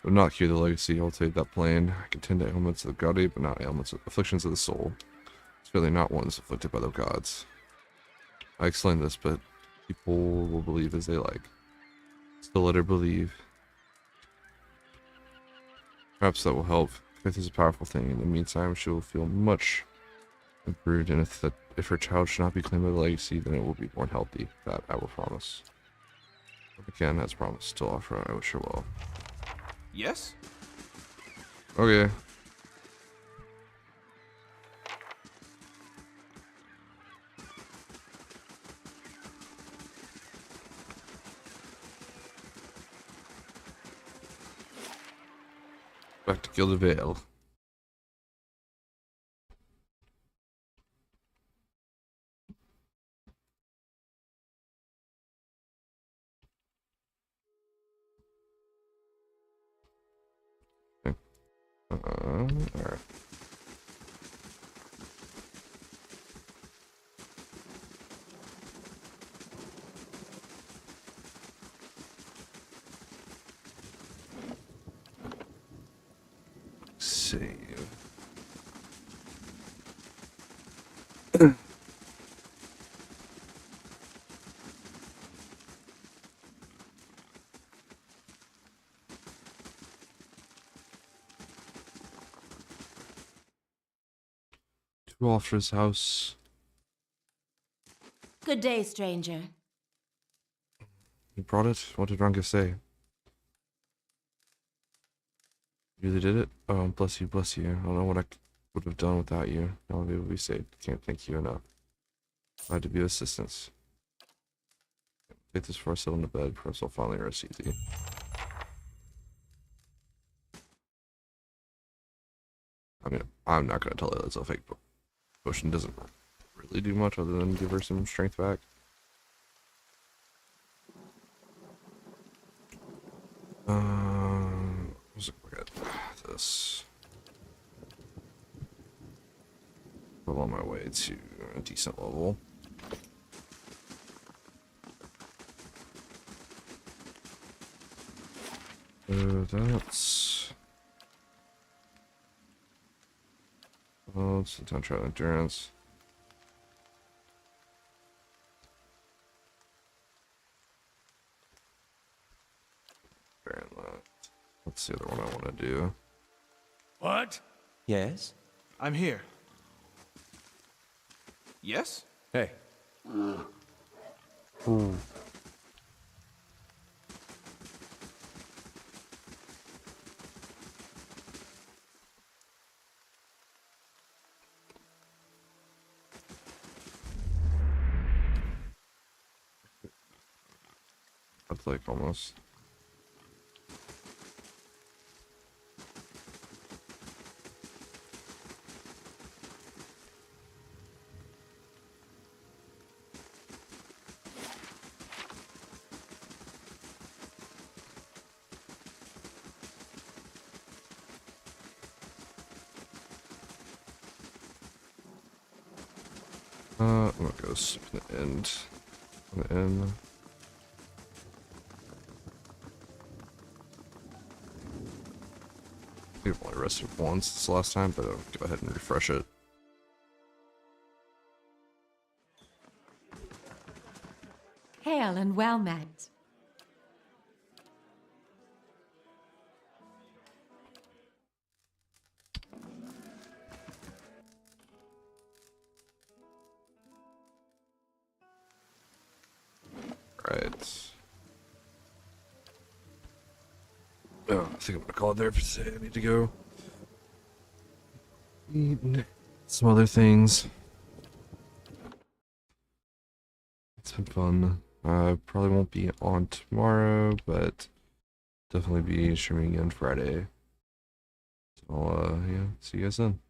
But not cure the legacy, I'll take that plain. I can tend to ailments of the body, but not ailments of afflictions of the soul. It's really not ones afflicted by the gods. I explain this, but people will believe as they like. Still let her believe. Perhaps that will help. Faith is a powerful thing. In the meantime, she will feel much improved, and if her child should not be claimed by the legacy, then it will be born healthy. That I will promise. Again, as promised, to offer, I wish her well. Yes? Okay. Back to Gilded Vale. Alright. Save. To Alfred's house. Good day, stranger. You brought it? What did Ranga say? You really did it? Oh, bless you, bless you. I don't know what I would have done without you. Now I'll be able to be saved. Can't thank you enough. Glad to be of assistance. Take this before I settle into bed. Perhaps I'll finally rest easy. I mean, I'm not gonna tell her that's a fake potion. Doesn't really do much other than give her some strength back. Let's look at this. Well, on my way to a decent level. That's... Oh, it's the time trial endurance. What's the other one I want to do? What? Yes? I'm here. Yes? Hey, That's like almost. I'm gonna go sleep in the end. On the end. I've only rested once this last time, but I'll go ahead and refresh it. Hail and well met. Right. think I'm gonna call it there for today. I need to go eat and some other things. It's been fun. Probably won't be on tomorrow, but definitely be streaming again Friday. So, yeah, see you guys then.